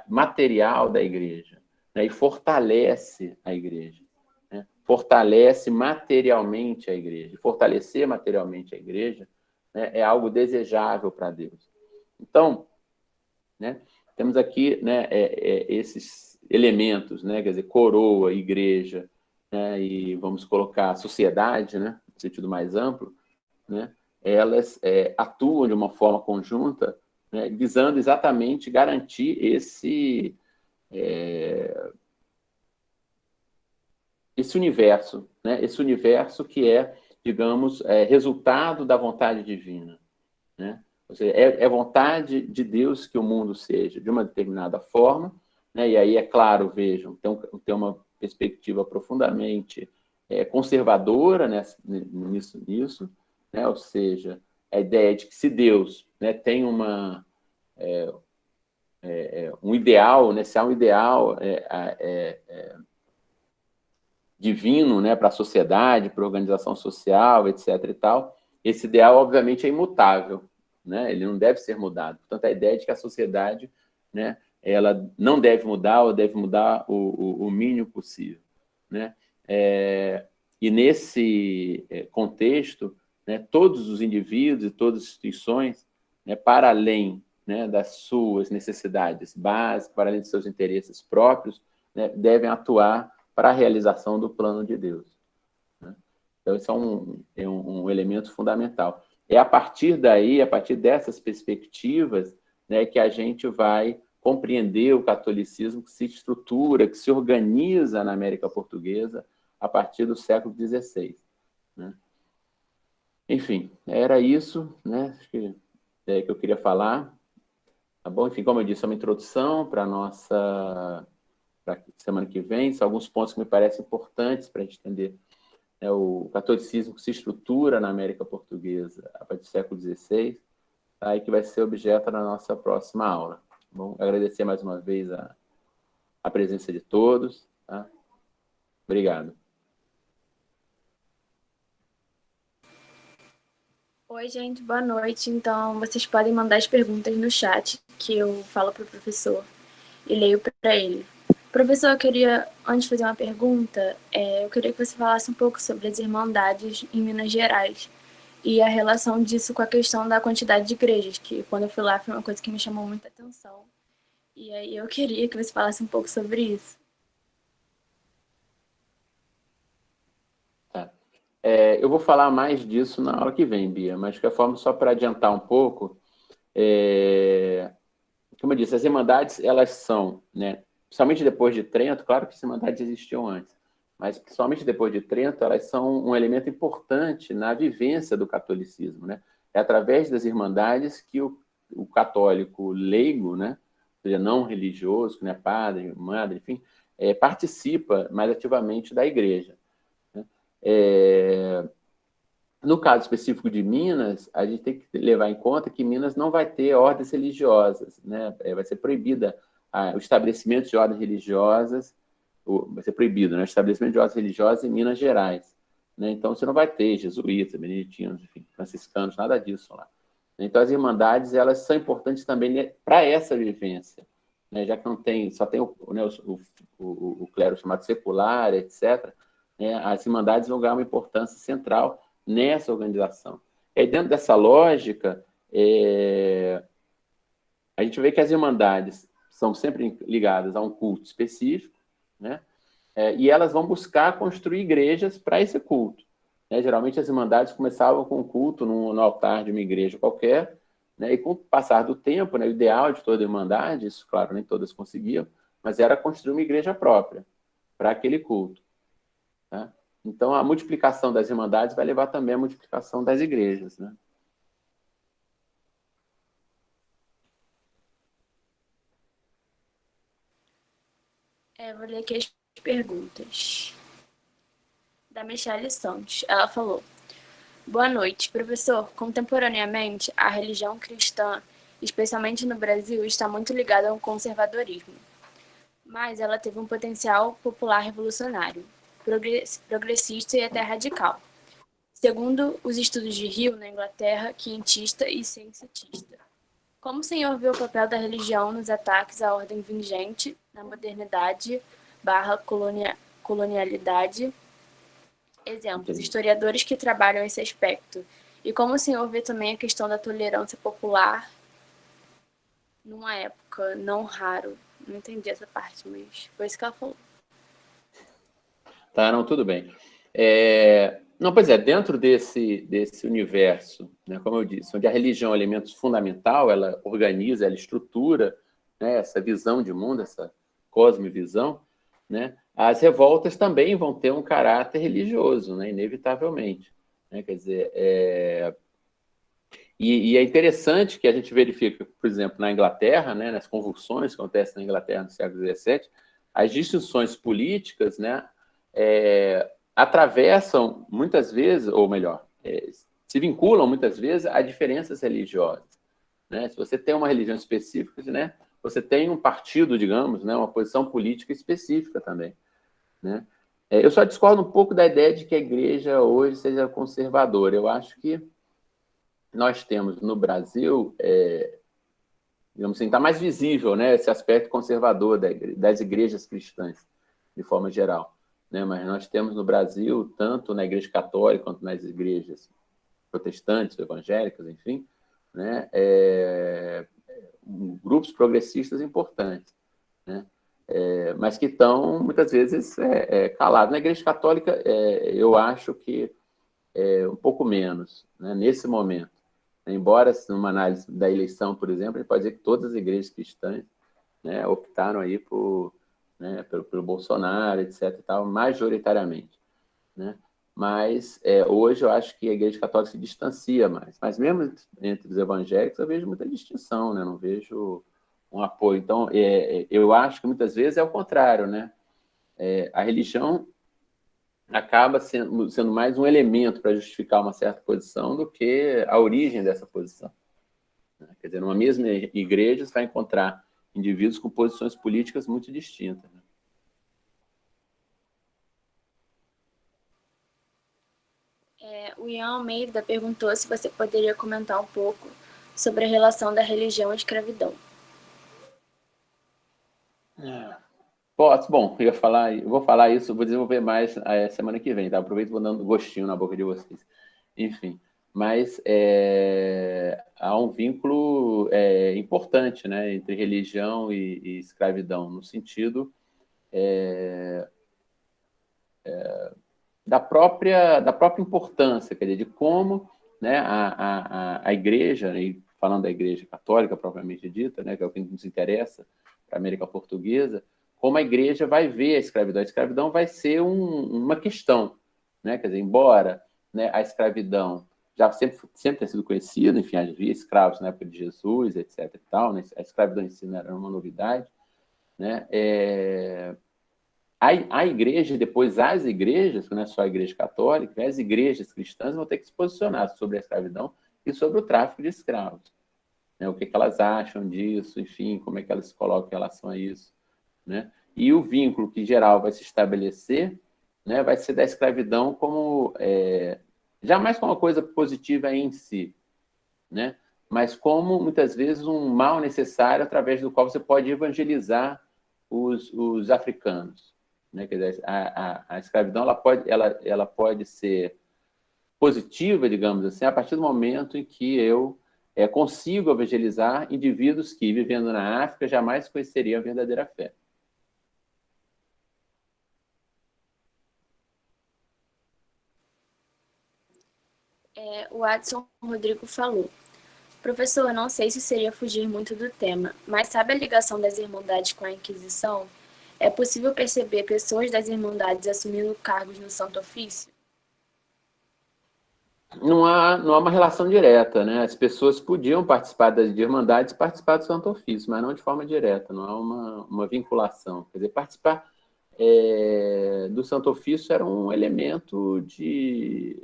material da igreja, né, e fortalece a igreja, né, fortalece materialmente a igreja. Fortalecer materialmente a igreja, né, é algo desejável para Deus. Então, né, temos aqui, né, esses elementos, né, quer dizer, coroa, igreja, né, e vamos colocar sociedade, né, no sentido mais amplo, né, elas atuam de uma forma conjunta, né, visando exatamente garantir esse universo, né, esse universo que é, digamos, resultado da vontade divina, né? Ou seja, é vontade de Deus que o mundo seja de uma determinada forma, né? E aí, é claro, vejam, tem uma perspectiva profundamente conservadora, né, nisso, né? Ou seja, a ideia de que se Deus, né, tem um ideal, né, se há um ideal divino, né, para a sociedade, para a organização social, etc. e tal, esse ideal, obviamente, é imutável, né? Ele não deve ser mudado. Portanto, a ideia de que a sociedade, né, ela não deve mudar ou deve mudar o mínimo possível, né? E nesse contexto, né, todos os indivíduos e todas as instituições, né, para além, né, das suas necessidades básicas, para além dos seus interesses próprios, né, devem atuar para a realização do plano de Deus, né? Então, isso é um elemento fundamental. É a partir daí, a partir dessas perspectivas, né, que a gente vai compreender o catolicismo que se estrutura, que se organiza na América Portuguesa a partir do século XVI, né? Enfim, era isso, né, que eu queria falar. Tá bom? Enfim, como eu disse, é uma introdução para a nossa pra semana que vem, são alguns pontos que me parecem importantes para a gente entender, né, o catolicismo que se estrutura na América Portuguesa a partir do século XVI, tá? E que vai ser objeto da nossa próxima aula. Tá bom? Agradecer mais uma vez a presença de todos. Tá? Obrigado. Oi, gente, boa noite. Então, vocês podem mandar as perguntas no chat, que eu falo para o professor e leio para ele. Professor, eu queria, antes de fazer uma pergunta, eu queria que você falasse um pouco sobre as Irmandades em Minas Gerais e a relação disso com a questão da quantidade de igrejas, que quando eu fui lá foi uma coisa que me chamou muita atenção. E aí eu queria que você falasse um pouco sobre isso. Tá. Eu vou falar mais disso na aula que vem, Bia, mas de qualquer forma, só para adiantar um pouco, como eu disse, as Irmandades, elas são, né, principalmente depois de Trento, claro que as Irmandades existiam antes, mas principalmente depois de Trento, elas são um elemento importante na vivência do catolicismo, né? É através das Irmandades que o católico leigo, né, ou seja, não religioso, que não é padre, madre, enfim, participa mais ativamente da igreja. Né? No caso específico de Minas, a gente tem que levar em conta que Minas não vai ter ordens religiosas, né? Vai ser proibida o estabelecimento de ordens religiosas, vai ser proibido, né? O estabelecimento de ordens religiosas em Minas Gerais, né? Então, você não vai ter jesuítas, beneditinos, enfim, franciscanos, nada disso lá. Então, as irmandades, elas são importantes também, né, para essa vivência, né? Já que não tem, só tem né, o clero chamado secular, etc., né? As irmandades vão ganhar uma importância central nessa organização. E dentro dessa lógica, a gente vê que as irmandades são sempre ligadas a um culto específico, né? E elas vão buscar construir igrejas para esse culto. Né? Geralmente as irmandades começavam com um culto no altar de uma igreja qualquer, né? E com o passar do tempo, né, o ideal de toda irmandade, isso, claro, nem todas conseguiam, mas era construir uma igreja própria para aquele culto. Tá? Então, a multiplicação das irmandades vai levar também à multiplicação das igrejas. Né? Vou ler aqui as perguntas. Da Michelle Santos. Ela falou: boa noite, professor. Contemporaneamente, a religião cristã, especialmente no Brasil, está muito ligada ao conservadorismo. Mas ela teve um potencial popular revolucionário, progressista e até radical. Segundo os estudos de Hill, na Inglaterra, quientista e cientista. Como o senhor vê o papel da religião nos ataques à ordem vigente, na modernidade / colonialidade? Exemplos, historiadores que trabalham esse aspecto. E como o senhor vê também a questão da tolerância popular numa época não raro. Não entendi essa parte, mas foi isso que ela falou. Tá, não, tudo bem. Não, pois dentro desse universo, né, como eu disse, onde a religião é um elemento fundamental, ela organiza, ela estrutura, né, essa visão de mundo, essa cosmovisão, né, as revoltas também vão ter um caráter religioso, né, inevitavelmente. Né, quer dizer, e é interessante que a gente verifica, por exemplo, na Inglaterra, né, nas convulsões que acontecem na Inglaterra no século XVII, as distinções políticas, né, atravessam muitas vezes, ou melhor, se vinculam muitas vezes a diferenças religiosas. Né? Se você tem uma religião específica, né, você tem um partido, digamos, né, uma posição política específica também. Né? Eu só discordo um pouco da ideia de que a igreja hoje seja conservadora. Eu acho que nós temos no Brasil, digamos assim, está mais visível, né, esse aspecto conservador das igrejas cristãs, de forma geral. Né? Mas nós temos no Brasil, tanto na igreja católica quanto nas igrejas protestantes, evangélicas, enfim, né, grupos progressistas importantes, né? Mas que estão, muitas vezes, calados. Na igreja católica, eu acho que um pouco menos, né, nesse momento. Embora, numa análise da eleição, por exemplo, a gente pode dizer que todas as igrejas cristãs, né, optaram aí pelo Bolsonaro, etc., e tal, majoritariamente. Né? Mas hoje eu acho que a igreja católica se distancia mais. Mas mesmo entre os evangélicos eu vejo muita distinção, né? Não vejo um apoio. Então, eu acho que muitas vezes é o contrário, né? A religião acaba sendo mais um elemento para justificar uma certa posição do que a origem dessa posição. Quer dizer, numa mesma igreja, você vai encontrar indivíduos com posições políticas muito distintas. Né? O Ian Almeida perguntou se você poderia comentar um pouco sobre a relação da religião e escravidão. Bom, eu vou falar isso, vou desenvolver mais semana que vem, tá? Aproveito e vou dando gostinho na boca de vocês. Enfim, mas há um vínculo importante, né, entre religião e escravidão, no sentido da própria importância, quer dizer, de como, né, a igreja, e falando da igreja católica propriamente dita, né, que é o que nos interessa para a América Portuguesa, como a igreja vai ver a escravidão. A escravidão vai ser uma questão, né, quer dizer, embora, né, a escravidão já sempre tenha sido conhecida, enfim, havia escravos na época de Jesus, etc. e tal, né, a escravidão em si não era uma novidade, né, a igreja, depois as igrejas, que não é só a igreja católica, as igrejas cristãs vão ter que se posicionar sobre a escravidão e sobre o tráfico de escravos. Né? O que elas acham disso, enfim, como é que elas se colocam em relação a isso. Né? E o vínculo que geral vai se estabelecer, né, vai ser da escravidão como, jamais como uma coisa positiva em si, né? Mas como, muitas vezes, um mal necessário através do qual você pode evangelizar os africanos. Né? Quer dizer, a escravidão ela pode ser positiva, digamos assim, a partir do momento em que eu consigo evangelizar indivíduos que, vivendo na África, jamais conheceriam a verdadeira fé. O Adson Rodrigo falou: professor, não sei se seria fugir muito do tema, mas sabe a ligação das Irmandades com a Inquisição? É possível perceber pessoas das Irmandades assumindo cargos no Santo Ofício? Não há uma relação direta, né? As pessoas podiam participar das Irmandades e participar do Santo Ofício, mas não de forma direta, não há uma vinculação. Quer dizer, participar do Santo Ofício era um elemento de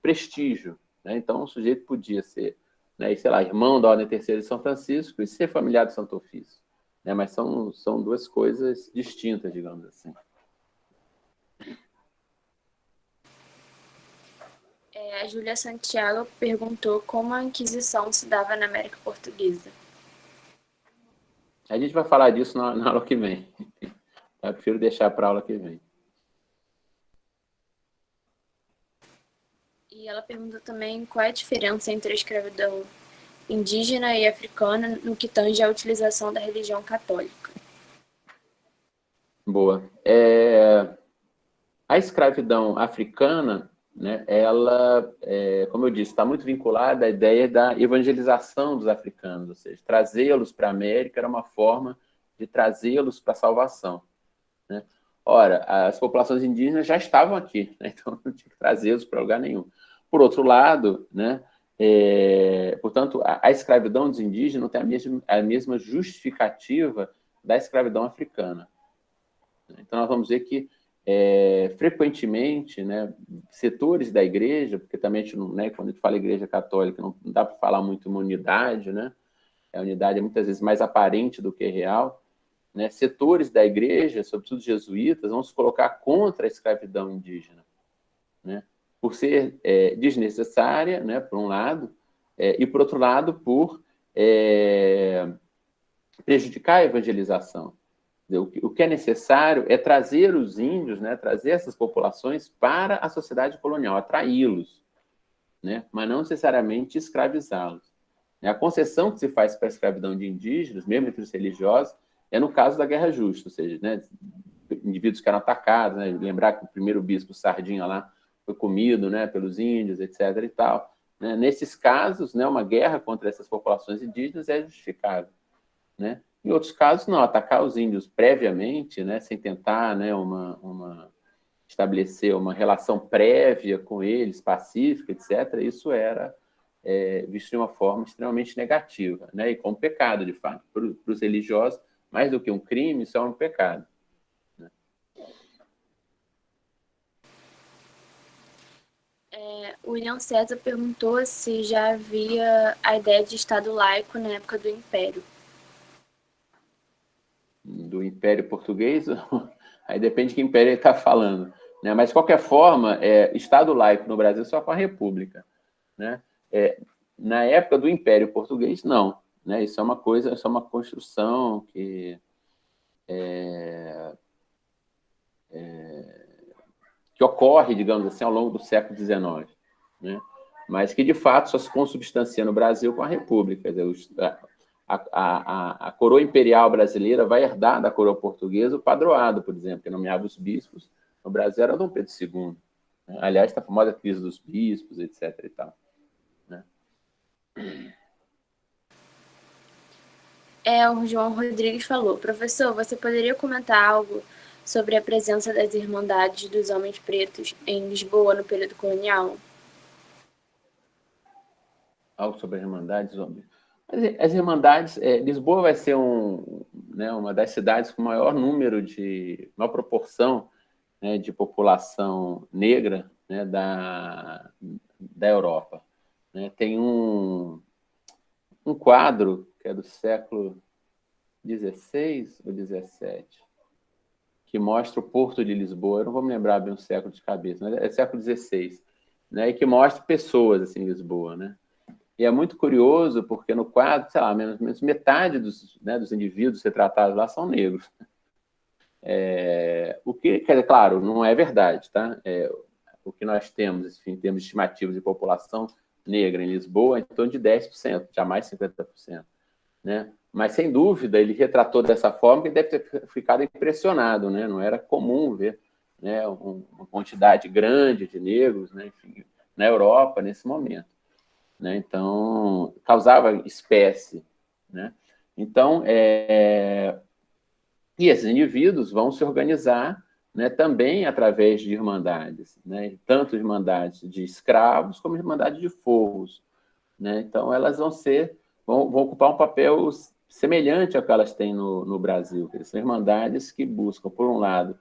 prestígio, né? Então, o sujeito podia ser, né, sei lá, irmão da Ordem Terceira de São Francisco e ser familiar do Santo Ofício, né? Mas são duas coisas distintas, digamos assim. A Júlia Santiago perguntou como a Inquisição se dava na América Portuguesa. A gente vai falar disso na aula que vem. Eu prefiro deixar para a aula que vem. E ela perguntou também qual é a diferença entre a escravidão indígena e africana no que tange à utilização da religião católica. Boa. A escravidão africana, né, ela, como eu disse, está muito vinculada à ideia da evangelização dos africanos, ou seja, trazê-los para a América era uma forma de trazê-los para a salvação. Né? Ora, as populações indígenas já estavam aqui, né? Então não tinha que trazê-los para lugar nenhum. Por outro lado, né, portanto, a escravidão dos indígenas não tem a mesma justificativa da escravidão africana. Então, nós vamos ver que, frequentemente, né, setores da igreja, porque também a gente não, né, quando a gente fala igreja católica, não dá para falar muito uma unidade, né? A unidade é muitas vezes mais aparente do que real. Né? Setores da igreja, sobretudo jesuítas, vão se colocar contra a escravidão indígena, né? Por ser desnecessária, né, por um lado, e, por outro lado, por prejudicar a evangelização. O que é necessário é trazer os índios, né, trazer essas populações para a sociedade colonial, atraí-los, né, mas não necessariamente escravizá-los. A concessão que se faz para a escravidão de indígenas, mesmo entre os religiosos, é no caso da Guerra Justa, ou seja, né, indivíduos que eram atacados, né, lembrar que o primeiro bispo Sardinha lá foi comido, né, pelos índios, etc. e tal. Né? Nesses casos, né, uma guerra contra essas populações indígenas é justificável. Né? Em outros casos, não, atacar os índios previamente, né, sem tentar, né, estabelecer uma relação prévia com eles, pacífica, etc., isso era visto de uma forma extremamente negativa, né? E como pecado, de fato. Para os religiosos, mais do que um crime, isso é um pecado. Né? O William César perguntou se já havia a ideia de Estado laico na época do Império. Do Império Português, aí depende de que império ele está falando. Né? Mas, de qualquer forma, Estado laico no Brasil só com a República. Né? Na época do Império Português, não. Né? Isso é uma coisa, isso é uma construção que ocorre, digamos assim, ao longo do século XIX. Né? Mas que, de fato, só se consubstancia no Brasil com a República. Quer dizer, a coroa imperial brasileira vai herdar da coroa portuguesa o padroado, por exemplo, que nomeava os bispos. No Brasil era Dom Pedro II. Né? Aliás, está a famosa crise dos bispos, etc. E tal. Né? O João Rodrigues falou: professor, você poderia comentar algo sobre a presença das Irmandades dos Homens Pretos em Lisboa no período colonial? Algo sobre as Irmandades, homens. As Irmandades, Lisboa vai ser uma das cidades com maior número maior proporção, né, de população negra, né, da Europa. Né? Tem um quadro que é do século XVI ou XVII, que mostra o Porto de Lisboa. Eu não vou me lembrar bem o século de cabeça, mas é século XVI, né, e que mostra pessoas assim, em Lisboa. Né? E é muito curioso, porque no quadro, sei lá, menos metade dos indivíduos retratados lá são negros. O que, quer dizer, claro, não é verdade, tá? O que nós temos, enfim, em termos de estimativas de população negra em Lisboa, é em torno de 10%, jamais 50%. Né? Mas, sem dúvida, ele retratou dessa forma que deve ter ficado impressionado. Né? Não era comum ver, né, uma quantidade grande de negros, né, enfim, na Europa nesse momento. Né? Então, causava espécie. Né? Então, e esses indivíduos vão se organizar, né, também através de irmandades, né? Tanto irmandades de escravos como irmandades de forros. Né? Então, elas vão ocupar um papel semelhante ao que elas têm no Brasil. São irmandades que buscam, por um lado,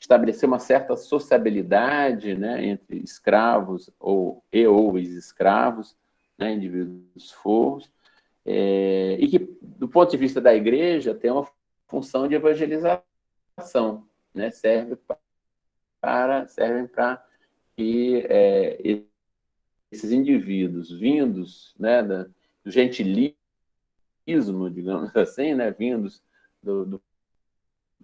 estabelecer uma certa sociabilidade, né, entre escravos ou ex-escravos, né, indivíduos forros, e que, do ponto de vista da igreja, tem uma função de evangelização, né, servem para que esses indivíduos vindos, né, do gentilismo, digamos assim, né, vindos do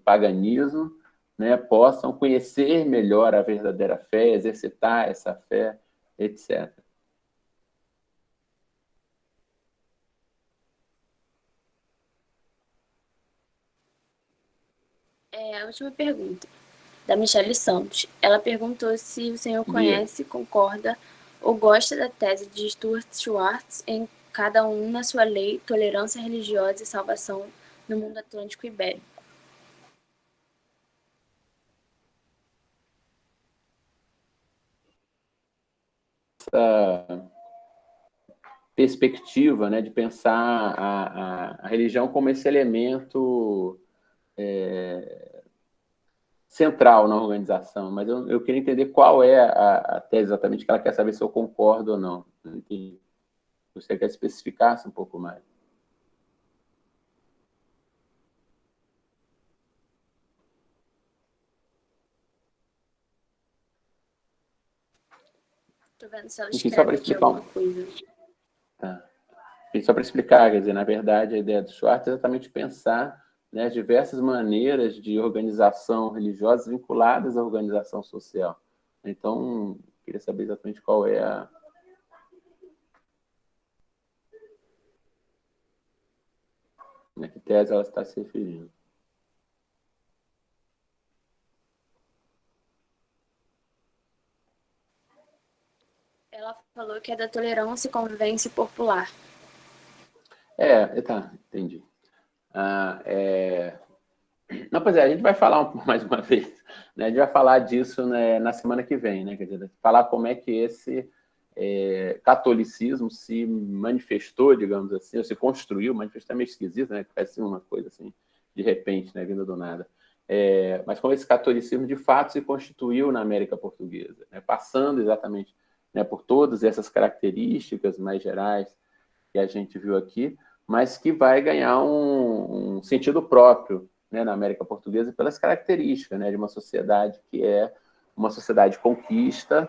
paganismo, né, possam conhecer melhor a verdadeira fé, exercitar essa fé, etc. A última pergunta, da Michele Santos. Ela perguntou se o senhor conhece, concorda ou gosta da tese de Stuart Schwartz em Cada um na sua lei, tolerância religiosa e salvação no mundo atlântico ibérico. Essa perspectiva, né, de pensar a religião como esse elemento central na organização, mas eu queria entender qual é a tese exatamente que ela quer saber se eu concordo ou não. Você quer especificar-se um pouco mais? Tô vendo se ela Enfim, só para escreve aqui explicar alguma coisa. Tá. Só para explicar, quer dizer, na verdade, a ideia do Schwartz é exatamente pensar, né, as diversas maneiras de organização religiosa vinculadas à organização social. Então, queria saber exatamente qual é a que tese ela está se referindo. Ela falou que é da tolerância e convivência popular. Tá, entendi. Não, pois a gente vai falar mais uma vez, né? A gente vai falar disso, né, na semana que vem, né? Quer dizer, falar como é que catolicismo se manifestou, digamos assim, ou se construiu, manifestar é meio esquisito, né? Parece uma coisa assim, de repente, né? Vinda do nada. Mas como esse catolicismo, de fato, se constituiu na América Portuguesa, né? Passando exatamente, né, por todas essas características mais gerais que a gente viu aqui, mas que vai ganhar um sentido próprio, né, na América Portuguesa pelas características, né, de uma sociedade que é uma sociedade conquista,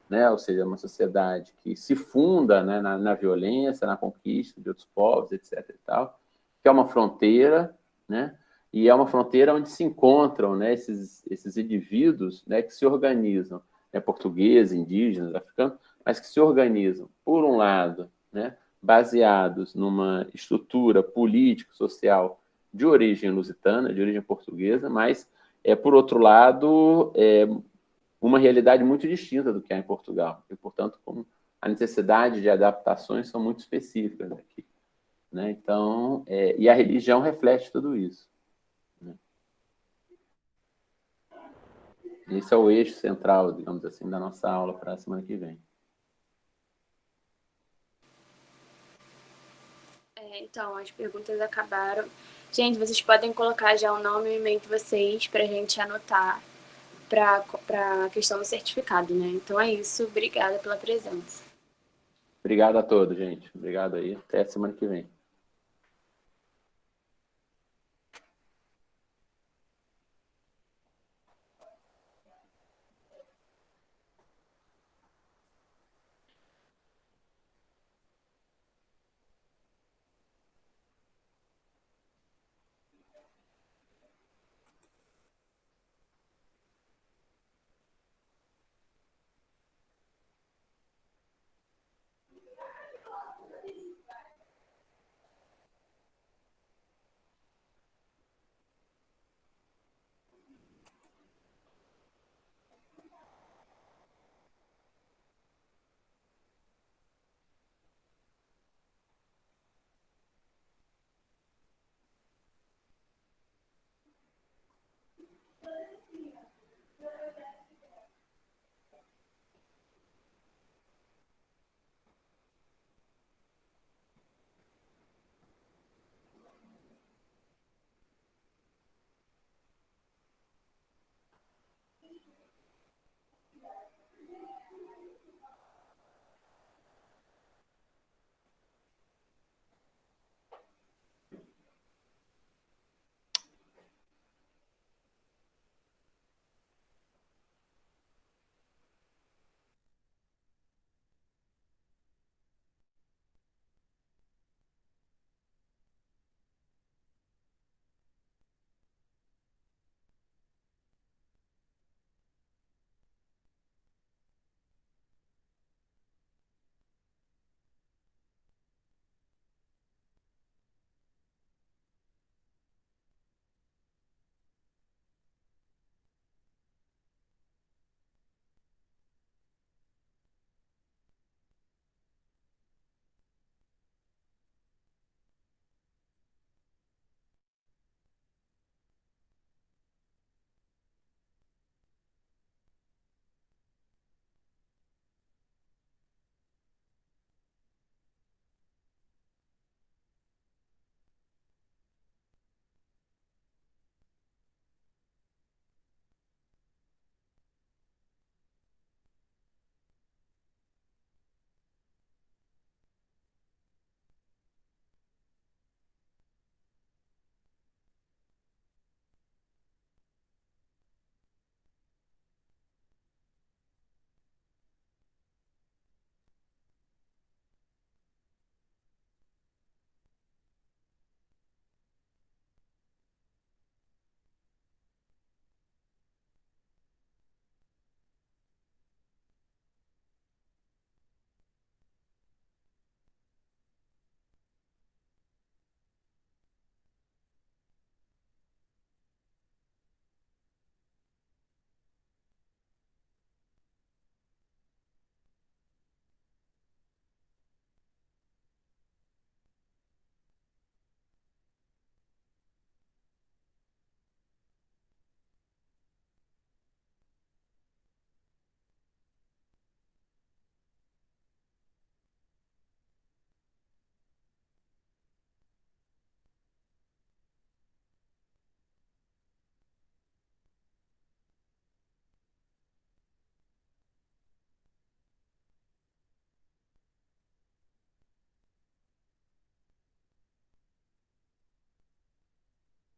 né, ou seja, uma sociedade que se funda, né, na violência, na conquista de outros povos, etc. e tal, que é uma fronteira, né, e é uma fronteira onde se encontram, né, esses indivíduos, né, que se organizam, né, portugueses, indígenas, africanos, mas que se organizam, por um lado, né, baseados numa estrutura político-social de origem lusitana, de origem portuguesa, mas, por outro lado, uma realidade muito distinta do que há em Portugal. E, portanto, a necessidade de adaptações são muito específicas aqui, né? Então, e a religião reflete tudo isso, né? Esse é o eixo central, digamos assim, da nossa aula para a semana que vem. Então, as perguntas acabaram. Gente, vocês podem colocar já o nome e o e-mail de vocês para a gente anotar para a questão do certificado, né? Então é isso. Obrigada pela presença. Obrigado a todos, gente. Obrigado aí. Até a semana que vem.